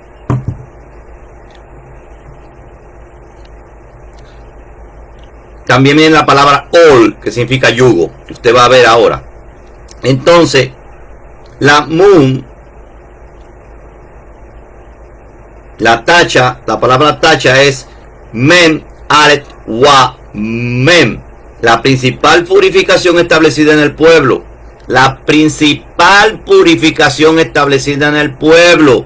También viene la palabra ol, que significa yugo. Usted va a ver ahora. Entonces, la mun, la tacha, la palabra tacha es mem, alet, wa, mem. La principal purificación establecida en el pueblo. La principal purificación establecida en el pueblo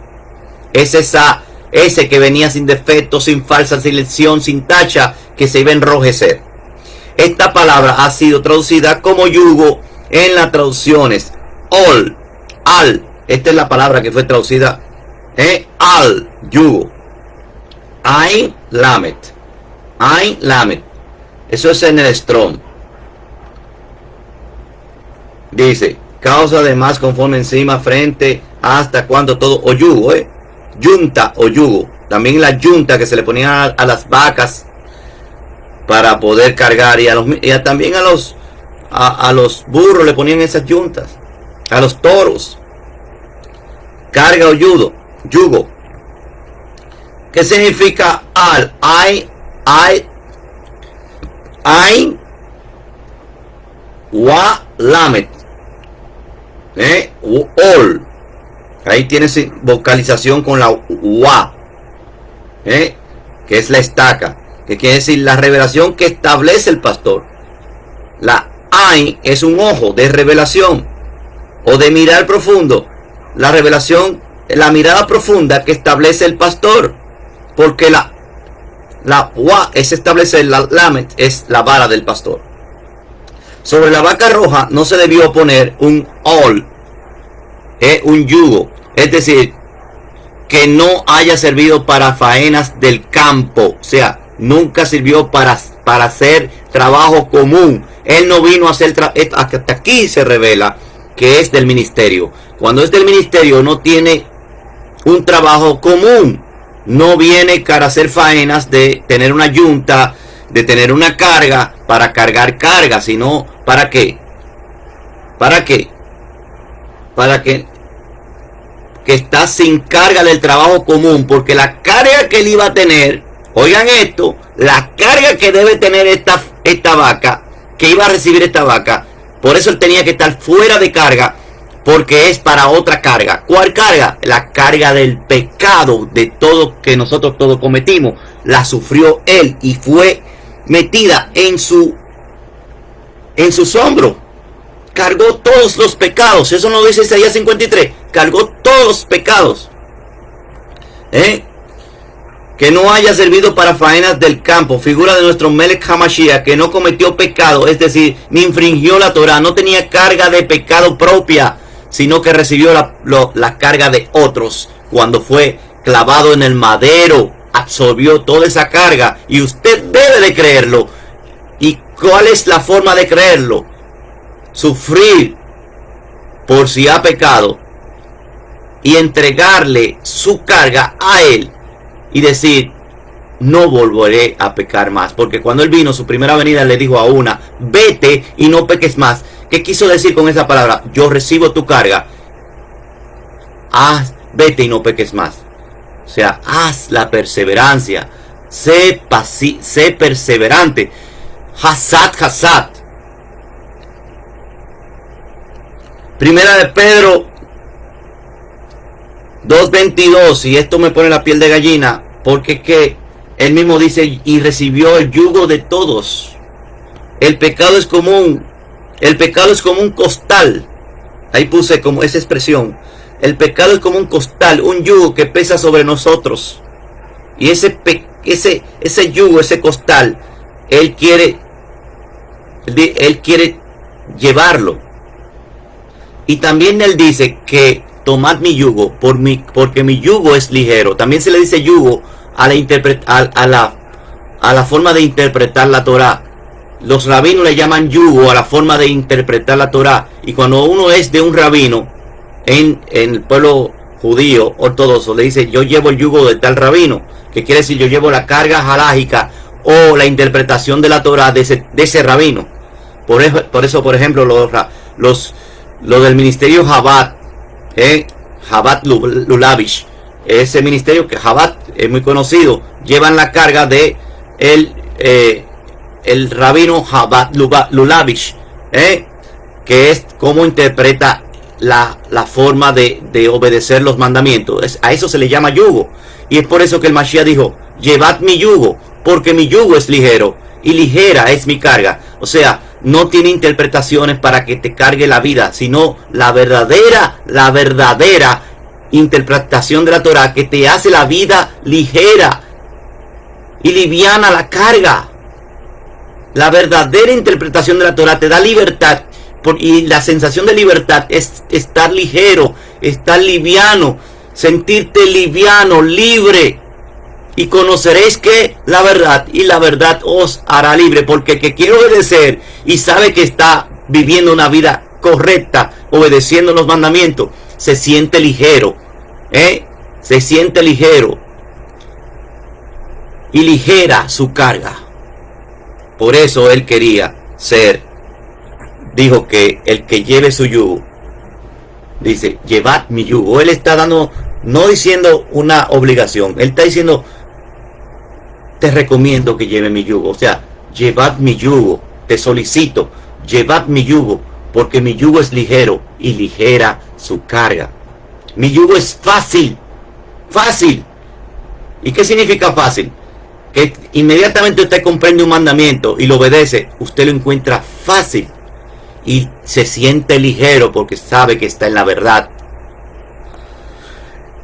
es ese que venía sin defecto, sin falsa, sin lesión, sin tacha, que se iba a enrojecer. Esta palabra ha sido traducida como yugo en las traducciones ol, al. Esta es la palabra que fue traducida al, yugo. Ain lamet. Ain lamet. Eso es en el Strong. Dice, causa de más conforme encima, frente, hasta cuando todo, o yugo, yunta o yugo. También la yunta que se le ponía a las vacas para poder cargar, y también a los burros le ponían esas yuntas, a los toros. Carga o yugo. ¿Qué significa al? Ain wa lamet. Ol. Ahí tienes vocalización con la wa, que es la estaca, que quiere decir la revelación que establece el pastor. La ain es un ojo de revelación o de mirar profundo. La revelación, la mirada profunda que establece el pastor, porque la wa es establecer, la lamet es la vara del pastor. Sobre la vaca roja no se debió poner un ol, un yugo, es decir, que no haya servido para faenas del campo, o sea, nunca sirvió para hacer trabajo común. Él no vino a hacer hasta aquí se revela que es del ministerio. Cuando es del ministerio no tiene un trabajo común, no viene para hacer faenas de tener una yunta, de tener una carga para cargar carga, sino ¿para qué? ¿Para qué? Para que está sin carga del trabajo común, porque la carga que él iba a tener, oigan esto, la carga que debe tener esta vaca, que iba a recibir esta vaca, por eso él tenía que estar fuera de carga, porque es para otra carga. ¿Cuál carga? La carga del pecado, de todo que nosotros todos cometimos, la sufrió él y fue metida en sus hombros. Cargó todos los pecados. Eso no lo dice Isaías 53. Cargó todos los pecados. Que no haya servido para faenas del campo. Figura de nuestro Melech HaMashiach, que no cometió pecado, es decir, ni infringió la Torah. No tenía carga de pecado propia, sino que recibió la carga de otros. Cuando fue clavado en el madero, absorbió toda esa carga. Y usted debe de creerlo. ¿Y cuál es la forma de creerlo? Sufrir por si ha pecado y entregarle su carga a él y decir, no volveré a pecar más. Porque cuando él vino, su primera venida, le dijo a una, vete y no peques más. ¿Qué quiso decir con esa palabra? Yo recibo tu carga, vete y no peques más. O sea, haz la perseverancia, sé perseverante. Hasat. Primera de Pedro 2:22, y esto me pone la piel de gallina, porque es que él mismo dice, y recibió el yugo de todos. El pecado es común. El pecado es como un costal. Ahí puse como esa expresión. El pecado es como un costal, un yugo que pesa sobre nosotros. Y ese yugo, ese costal, él quiere llevarlo. Y también él dice que tomad mi yugo, porque mi yugo es ligero. También se le dice yugo a la forma de interpretar la Torah. Los rabinos le llaman yugo a la forma de interpretar la Torah. Y cuando uno es de un rabino en el pueblo judío ortodoxo, le dice, yo llevo el yugo de tal rabino, que quiere decir yo llevo la carga halágica o la interpretación de la Torah de ese rabino. Por eso, por ejemplo, lo del ministerio Chabad, Chabad Lubavitch, ese ministerio que Chabad es muy conocido, llevan la carga de el rabino Chabad Lubavitch, que es cómo interpreta la forma de obedecer los mandamientos. A eso se le llama yugo. Y es por eso que el Mashiach dijo, llevad mi yugo, porque mi yugo es ligero y ligera es mi carga. O sea, no tiene interpretaciones para que te cargue la vida, sino la verdadera interpretación de la Torah, que te hace la vida ligera y liviana la carga. La verdadera interpretación de la Torah te da libertad, y la sensación de libertad es estar ligero, estar liviano, sentirte liviano, libre. Y conoceréis que la verdad, y la verdad os hará libre, porque el que quiere obedecer y sabe que está viviendo una vida correcta, obedeciendo los mandamientos, se siente ligero, se siente ligero y ligera su carga. Por eso él quería dijo que el que lleve su yugo, dice, llevad mi yugo. Él está dando, no diciendo una obligación, él está diciendo, te recomiendo que lleve mi yugo. O sea, llevad mi yugo, te solicito, llevad mi yugo, porque mi yugo es ligero y ligera su carga. Mi yugo es fácil. ¿Y qué significa fácil? Que inmediatamente usted comprende un mandamiento y lo obedece, usted lo encuentra fácil y se siente ligero porque sabe que está en la verdad.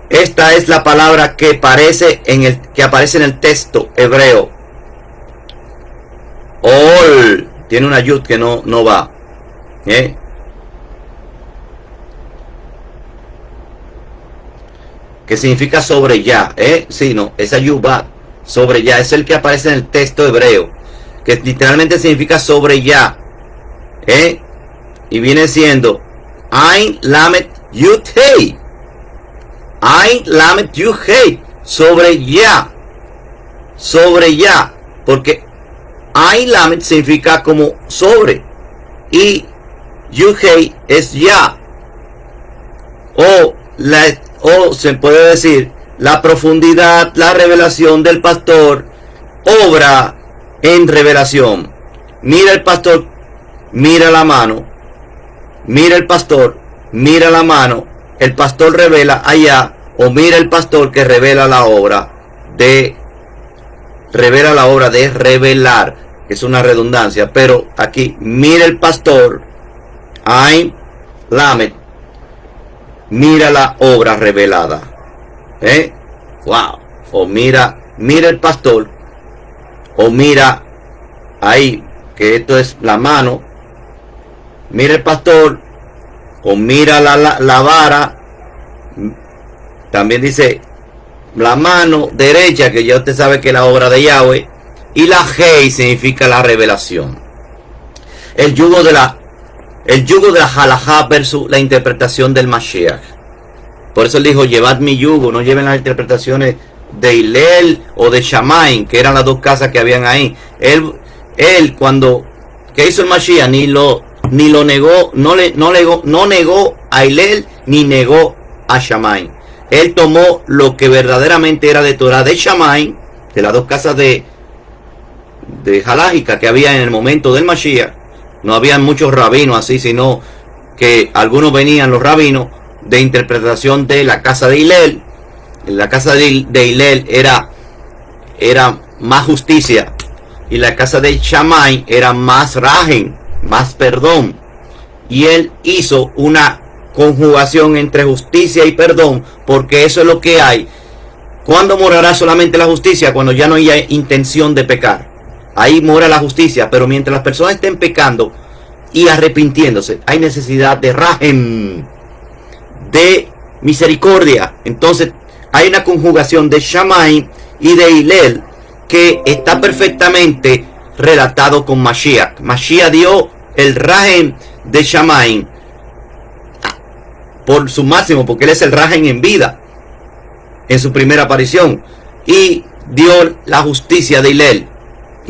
Esta es la palabra que aparece en el texto hebreo. Ol. Tiene una yud que no va. Que significa sobre ya. Sí, no. Esa yud va. Sobre ya. Es el que aparece en el texto hebreo. Que literalmente significa sobre ya. Y viene siendo Ain Lamet Yud Hei. Ain Lamet Yud Hei, sobre ya, porque Ain Lamet significa como sobre y Yud Hei es ya, o se puede decir la profundidad, la revelación del pastor obra en revelación. Mira el pastor, mira la mano, mira el pastor, mira la mano. El pastor revela allá, o mira el pastor que revela la obra de revelar, que es una redundancia, pero aquí mira el pastor, Ain Lamet, mira la obra revelada, wow, o mira el pastor, o mira ahí, que esto es la mano, mira el pastor, o mira la vara. También dice la mano derecha, que ya usted sabe que es la obra de Yahweh, y la Hei significa la revelación. El yugo de la halajá versus la interpretación del Mashiach. Por eso él dijo, llevad mi yugo, no lleven las interpretaciones de Hillel o de Shammai, que eran las dos casas que habían ahí. Él cuando que hizo el Mashiach ni lo negó, no negó a Hillel ni negó a Shammai. Él tomó lo que verdaderamente era de Torah de Shammai, de las dos casas de halágica que había en el momento del Mashiach. No habían muchos rabinos así, sino que algunos venían los rabinos de interpretación de la casa de Hillel. En la casa de Hillel era más justicia, y la casa de Shammai era más rajen, más perdón. Y él hizo una conjugación entre justicia y perdón, porque eso es lo que hay. ¿Cuándo morará solamente la justicia? Cuando ya no haya intención de pecar. Ahí mora la justicia, pero mientras las personas estén pecando y arrepintiéndose, hay necesidad de rajem, de misericordia. Entonces hay una conjugación de Shammai y de Hillel que está perfectamente relatado con Mashiach. Mashiach dio el rajem de Shammai por su máximo, porque él es el rajem en vida en su primera aparición, y dio la justicia de Hillel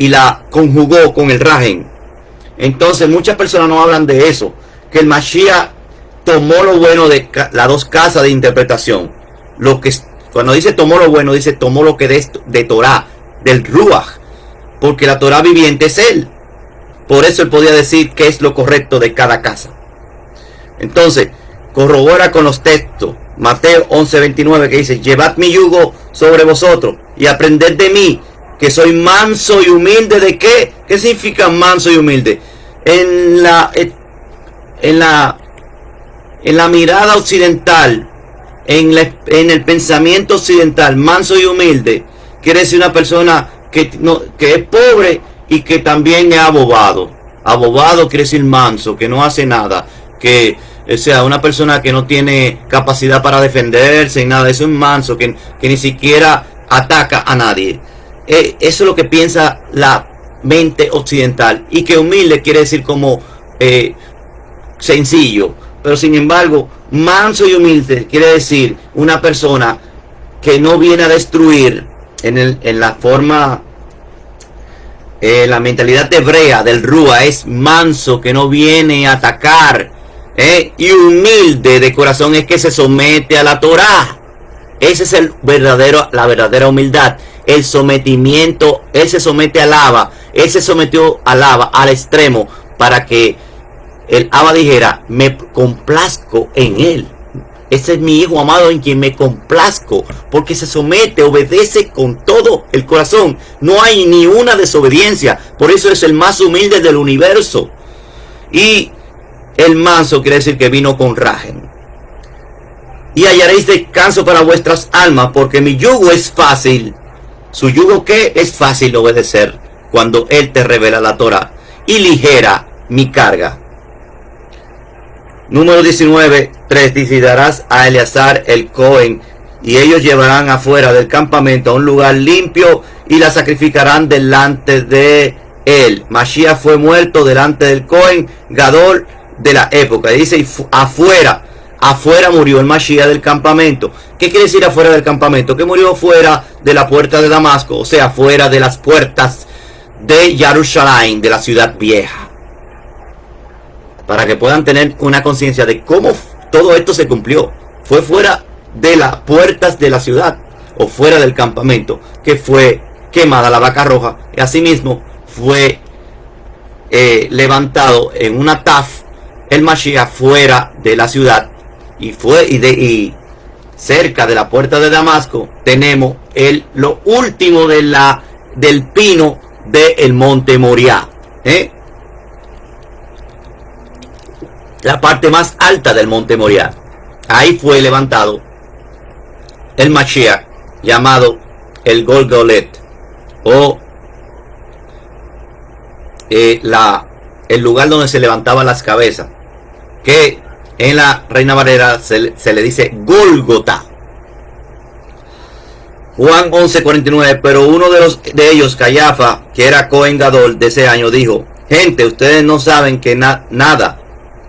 y la conjugó con el rajen. Entonces muchas personas no hablan de eso, que el Mashiach tomó lo bueno de las dos casas de interpretación. Lo que cuando dice tomó lo bueno, dice tomó lo que de Torah, del Ruach, porque la Torah viviente es él. Por eso él podía decir qué es lo correcto de cada casa. Entonces corrobora con los textos. Mateo 11:29 que dice: llevad mi yugo sobre vosotros y aprended de mí, que soy manso y humilde. ¿De qué? ¿Qué significa manso y humilde? En la mirada occidental, en el pensamiento occidental, manso y humilde quiere decir una persona que es pobre y que también es abobado. Abobado quiere decir manso, que no hace nada, que o sea, una persona que no tiene capacidad para defenderse y nada. Eso es manso, que ni siquiera ataca a nadie. Eso es lo que piensa la mente occidental. Y que humilde quiere decir como sencillo. Pero sin embargo, manso y humilde quiere decir una persona que no viene a destruir en la forma, la mentalidad hebrea del Rúa es manso, que no viene a atacar. Y humilde de corazón es que se somete a la Torah. Ese es la verdadera humildad. El sometimiento. Él se somete al Abba. Él se sometió al Abba al extremo para que el Abba dijera: me complazco en él. Ese es mi hijo amado en quien me complazco, porque se somete, obedece con todo el corazón. No hay ni una desobediencia. Por eso es el más humilde del universo. Y el manso quiere decir que vino con rajen. Y hallaréis descanso para vuestras almas, porque mi yugo es fácil. ¿Su yugo qué? Es fácil obedecer cuando él te revela la Torah. Y ligera mi carga. Número 19:3 dice: y darás a Eleazar el Cohen, y ellos llevarán afuera del campamento a un lugar limpio y la sacrificarán delante de él. Mashiach fue muerto delante del Cohen Gadol de la época. Y dice: afuera murió el Mashiach del campamento. ¿Qué quiere decir afuera del campamento? Que murió fuera de la puerta de Damasco, o sea, fuera de las puertas de Jerusalén, de la ciudad vieja. Para que puedan tener una conciencia de cómo todo esto se cumplió. Fue fuera de las puertas de la ciudad, o fuera del campamento, que fue quemada la vaca roja. Y asimismo fue levantado en una taf el Mashiach fuera de la ciudad, y cerca de la puerta de Damasco tenemos lo último del pino del monte Moriah, la parte más alta del monte Moriah. Ahí fue levantado el Mashiach, llamado el Golgolet, o el lugar donde se levantaban las cabezas, que en la Reina Valera se le dice Gólgota. Juan 11:49. Pero uno de ellos, Cayafa, que era Cohen Gadol de ese año, dijo: gente, ustedes no saben que nada.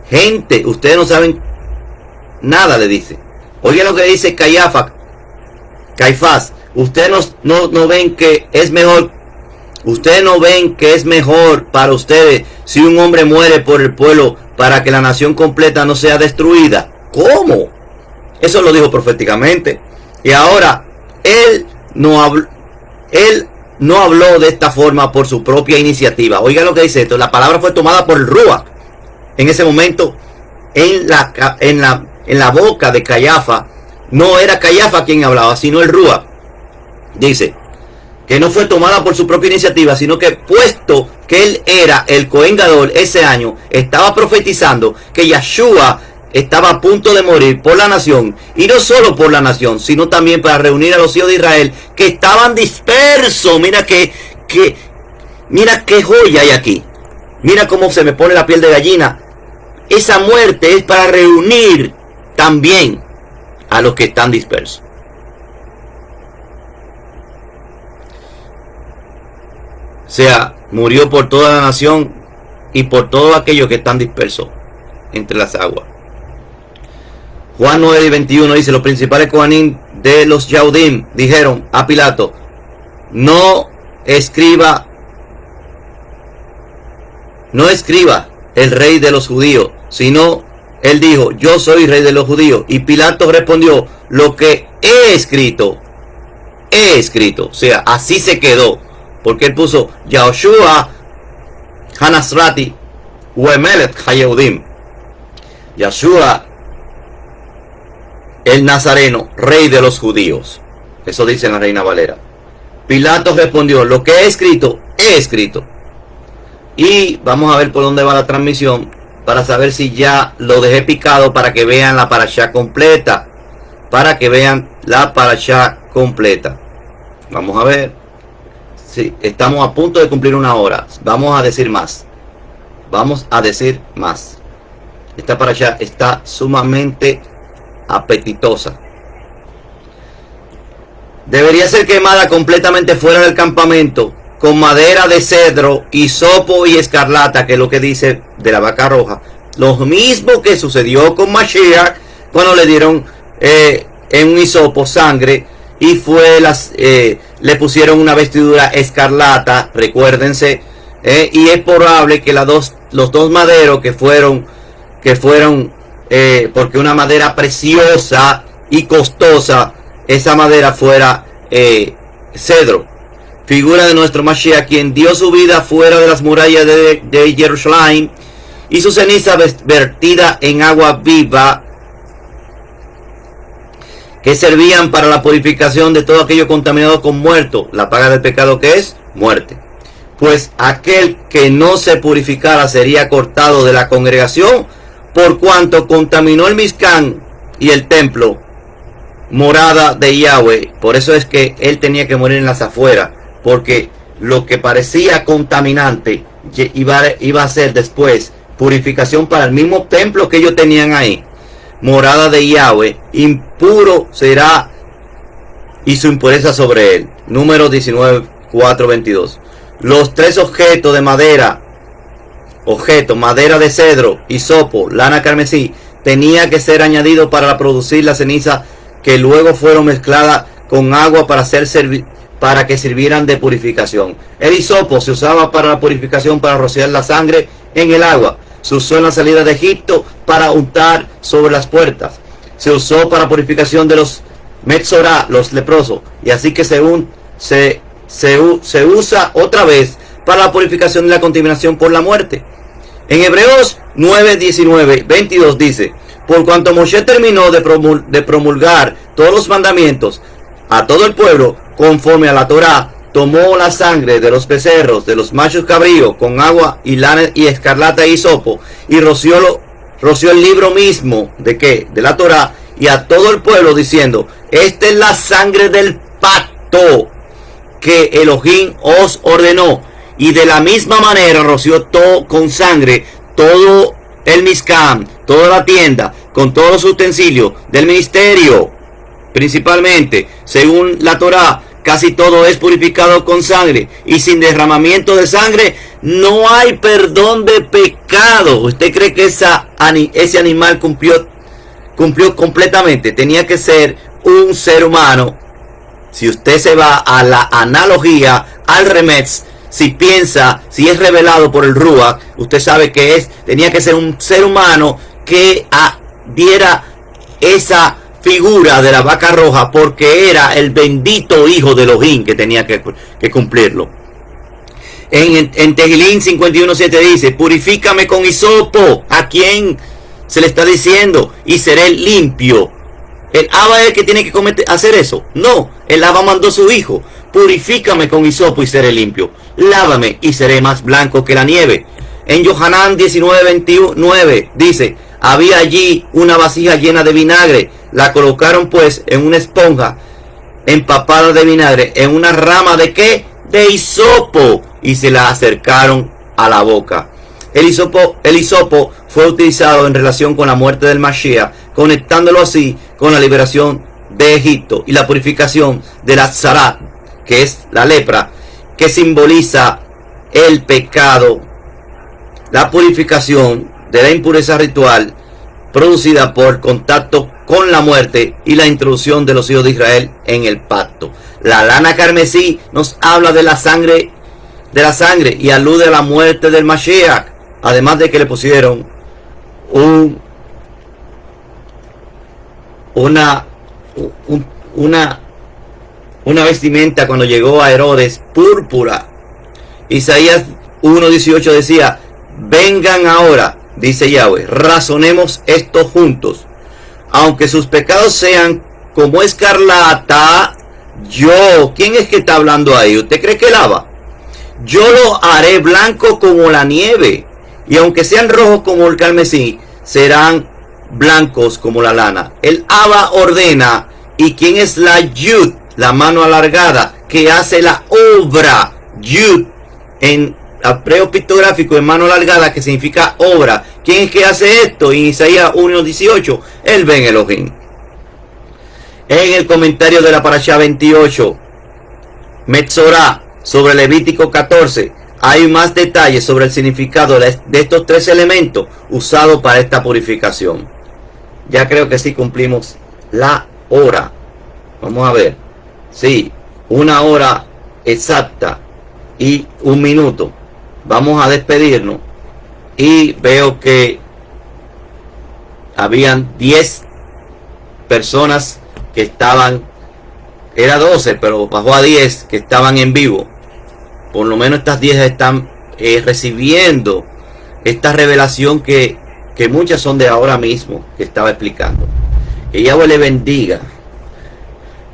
Gente, ustedes no saben nada, le dice. Oigan lo que dice Caifás. Ustedes no ven que es mejor. Ustedes no ven que es mejor para ustedes si un hombre muere por el pueblo, para que la nación completa no sea destruida. ¿Cómo? Eso lo dijo proféticamente. Y ahora él no habló de esta forma por su propia iniciativa. Oigan lo que dice esto. La palabra fue tomada por el Ruach. En ese momento, en la boca de Cayafa, no era Cayafa quien hablaba, sino el Ruach. Dice que no fue tomada por su propia iniciativa, sino que, puesto que él era el Cohen Gadol ese año, estaba profetizando que Yahshua estaba a punto de morir por la nación, y no solo por la nación, sino también para reunir a los hijos de Israel que estaban dispersos. Mira qué joya hay aquí. Mira cómo se me pone la piel de gallina. Esa muerte es para reunir también a los que están dispersos. O sea, murió por toda la nación y por todos aquellos que están dispersos entre las aguas. Juan 9:21 dice: los principales coanín de los Yahudim dijeron a Pilato: no escriba no escriba el rey de los judíos, sino él dijo, yo soy rey de los judíos. Y Pilato respondió, lo que he escrito. O sea, así se quedó. Porque él puso, Yahoshua Hanasrati Uemelet Hayehudim. Yahshua el Nazareno, rey de los judíos. Eso dice en la Reina Valera. Pilato respondió, lo que he escrito, he escrito. Y vamos a ver por dónde va la transmisión para saber si ya lo dejé picado para que vean la parashá completa. Para que vean la parashá completa. Vamos a ver. Sí, estamos a punto de cumplir una hora. Vamos a decir más. Vamos a decir más. Esta parashá está sumamente apetitosa. Debería ser quemada completamente fuera del campamento con madera de cedro, hisopo y escarlata, que es lo que dice de la vaca roja. Lo mismo que sucedió con Mashiach cuando le dieron en un hisopo sangre y le pusieron una vestidura escarlata, recuérdense, y es probable que los dos maderos que fueron porque una madera preciosa y costosa, esa madera fuera cedro, figura de nuestro Mashiach, quien dio su vida fuera de las murallas de Jerusalén y su ceniza vertida en agua viva que servían para la purificación de todo aquello contaminado con muerto. La paga del pecado, que es muerte. Pues aquel que no se purificara sería cortado de la congregación, por cuanto contaminó el Mizcán y el templo, morada de Yahweh. Por eso es que él tenía que morir en las afueras, porque lo que parecía contaminante iba a ser después purificación para el mismo templo que ellos tenían ahí. Morada de Yahweh, impuro será y su impureza sobre él. Número 19, 4, 22. Los tres objetos de madera, madera de cedro, hisopo, lana carmesí, tenía que ser añadido para producir la ceniza, que luego fueron mezcladas con agua para que sirvieran de purificación. El hisopo se usaba para la purificación, para rociar la sangre en el agua. Se usó en la salida de Egipto para untar sobre las puertas. Se usó para purificación de los Metzorá, los leprosos. Y así que se usa otra vez para la purificación de la contaminación por la muerte. En Hebreos 9, 19, 22 dice, por cuanto Moshe terminó de promulgar todos los mandamientos a todo el pueblo conforme a la Torá, tomó la sangre de los becerros, de los machos cabríos, con agua y lana y escarlata y hisopo, y roció el libro mismo, ¿de qué? De la Torá, y a todo el pueblo diciendo, esta es la sangre del pacto que Elohim os ordenó. Y de la misma manera roció todo con sangre, todo el Mizcán, toda la tienda, con todos los utensilios del ministerio, principalmente, según la Torá. Casi todo es purificado con sangre, y sin derramamiento de sangre no hay perdón de pecado. ¿Usted cree que ese animal cumplió completamente? Tenía que ser un ser humano. Si usted se va a la analogía, al Remetz, si es revelado por el Ruach, usted sabe que tenía que ser un ser humano que diera esa figura de la vaca roja, porque era el bendito hijo de Elohim que tenía que cumplirlo. En Tehilín 51:7 dice, purifícame con hisopo. ¿A quién se le está diciendo? Y seré limpio. ¿El Abba es el que tiene que hacer eso? No, el Abba mandó a su hijo. Purifícame con hisopo y seré limpio. Lávame y seré más blanco que la nieve. En Yohanan 19:29 dice, había allí una vasija llena de vinagre. La colocaron pues en una esponja empapada de vinagre, en una rama de ¿qué? De hisopo, y se la acercaron a la boca. El hisopo fue utilizado en relación con la muerte del Mashiach, conectándolo así con la liberación de Egipto y la purificación de la Zarat, que es la lepra, que simboliza el pecado, la purificación de la impureza ritual producida por contacto con la muerte y la introducción de los hijos de Israel en el pacto. La lana carmesí nos habla de la sangre y alude a la muerte del Mashiach. Además de que le pusieron una vestimenta cuando llegó a Herodes púrpura. Isaías 1:18 decía: vengan ahora, dice Yahweh, razonemos esto juntos. Aunque sus pecados sean como escarlata, ¿quién es que está hablando ahí? ¿Usted cree que lava? Yo lo haré blanco como la nieve, y aunque sean rojos como el carmesí, serán blancos como la lana. El Abba ordena. ¿Y quién es la Yud? La mano alargada que hace la obra. Yud en hebreo pictográfico, en mano alargada, que significa obra. ¿Quién es que hace esto? En Isaías 1:18, el Ben Elohim. En el comentario de la Parashá 28, Metzorah, sobre Levítico 14, hay más detalles sobre el significado de estos tres elementos usados para esta purificación. Ya creo que sí cumplimos la hora. Vamos a ver. Sí, 1 hora exacta y 1 minuto. Vamos a despedirnos. Y veo que habían 10 personas que estaban, era 12, pero bajó a 10 que estaban en vivo. Por lo menos estas 10 están recibiendo esta revelación que muchas son de ahora mismo, que estaba explicando. Que Yahweh le bendiga.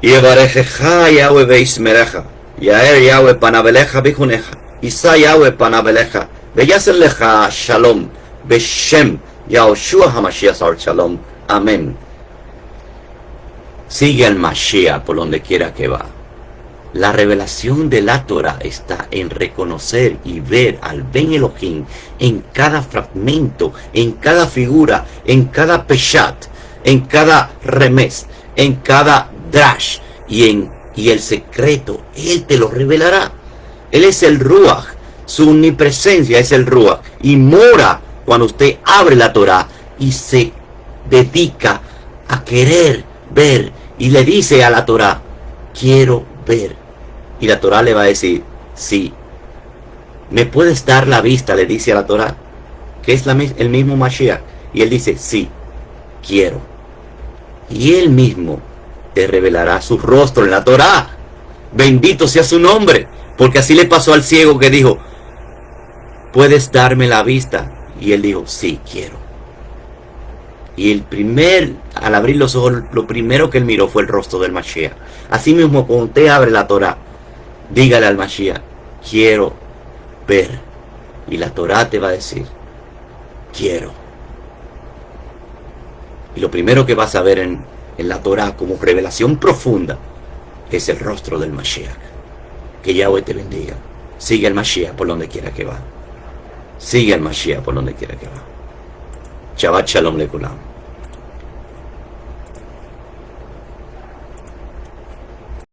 Y Evarejeja Yahweh Beismereja. Yaer Yahweh Panabeleja Bijuneja. Isa Yahweh Panabeleja. Beyaseleja Shalom. Beshem Yahoshua Hamashiach Shalom. Amén. Sigue al Mashiach por donde quiera que va. La revelación de la Torah está en reconocer y ver al Ben Elohim en cada fragmento, en cada figura, en cada peshat, en cada remes, en cada drash y el secreto. Él te lo revelará. Él es el Ruach, su omnipresencia es el Ruach y mora cuando usted abre la Torah y se dedica a querer ver y le dice a la Torah: quiero ver. Y la Torah le va a decir: sí. ¿Me puedes dar la vista? Le dice a la Torah, que es el mismo Mashiach. Y él dice: sí, quiero. Y él mismo te revelará su rostro en la Torah. Bendito sea su nombre. Porque así le pasó al ciego que dijo: ¿puedes darme la vista? Y él dijo: sí, quiero. Y al abrir los ojos, lo primero que él miró fue el rostro del Mashiach. Así mismo, cuando usted abre la Torah, dígale al Mashiach: quiero ver. Y la Torah te va a decir: quiero. Y lo primero que vas a ver en la Torah como revelación profunda es el rostro del Mashiach. Que Yahweh te bendiga. Sigue al Mashiach por donde quiera que va. Sigue al Mashiach por donde quiera que va. Shabbat Shalom Lekulam.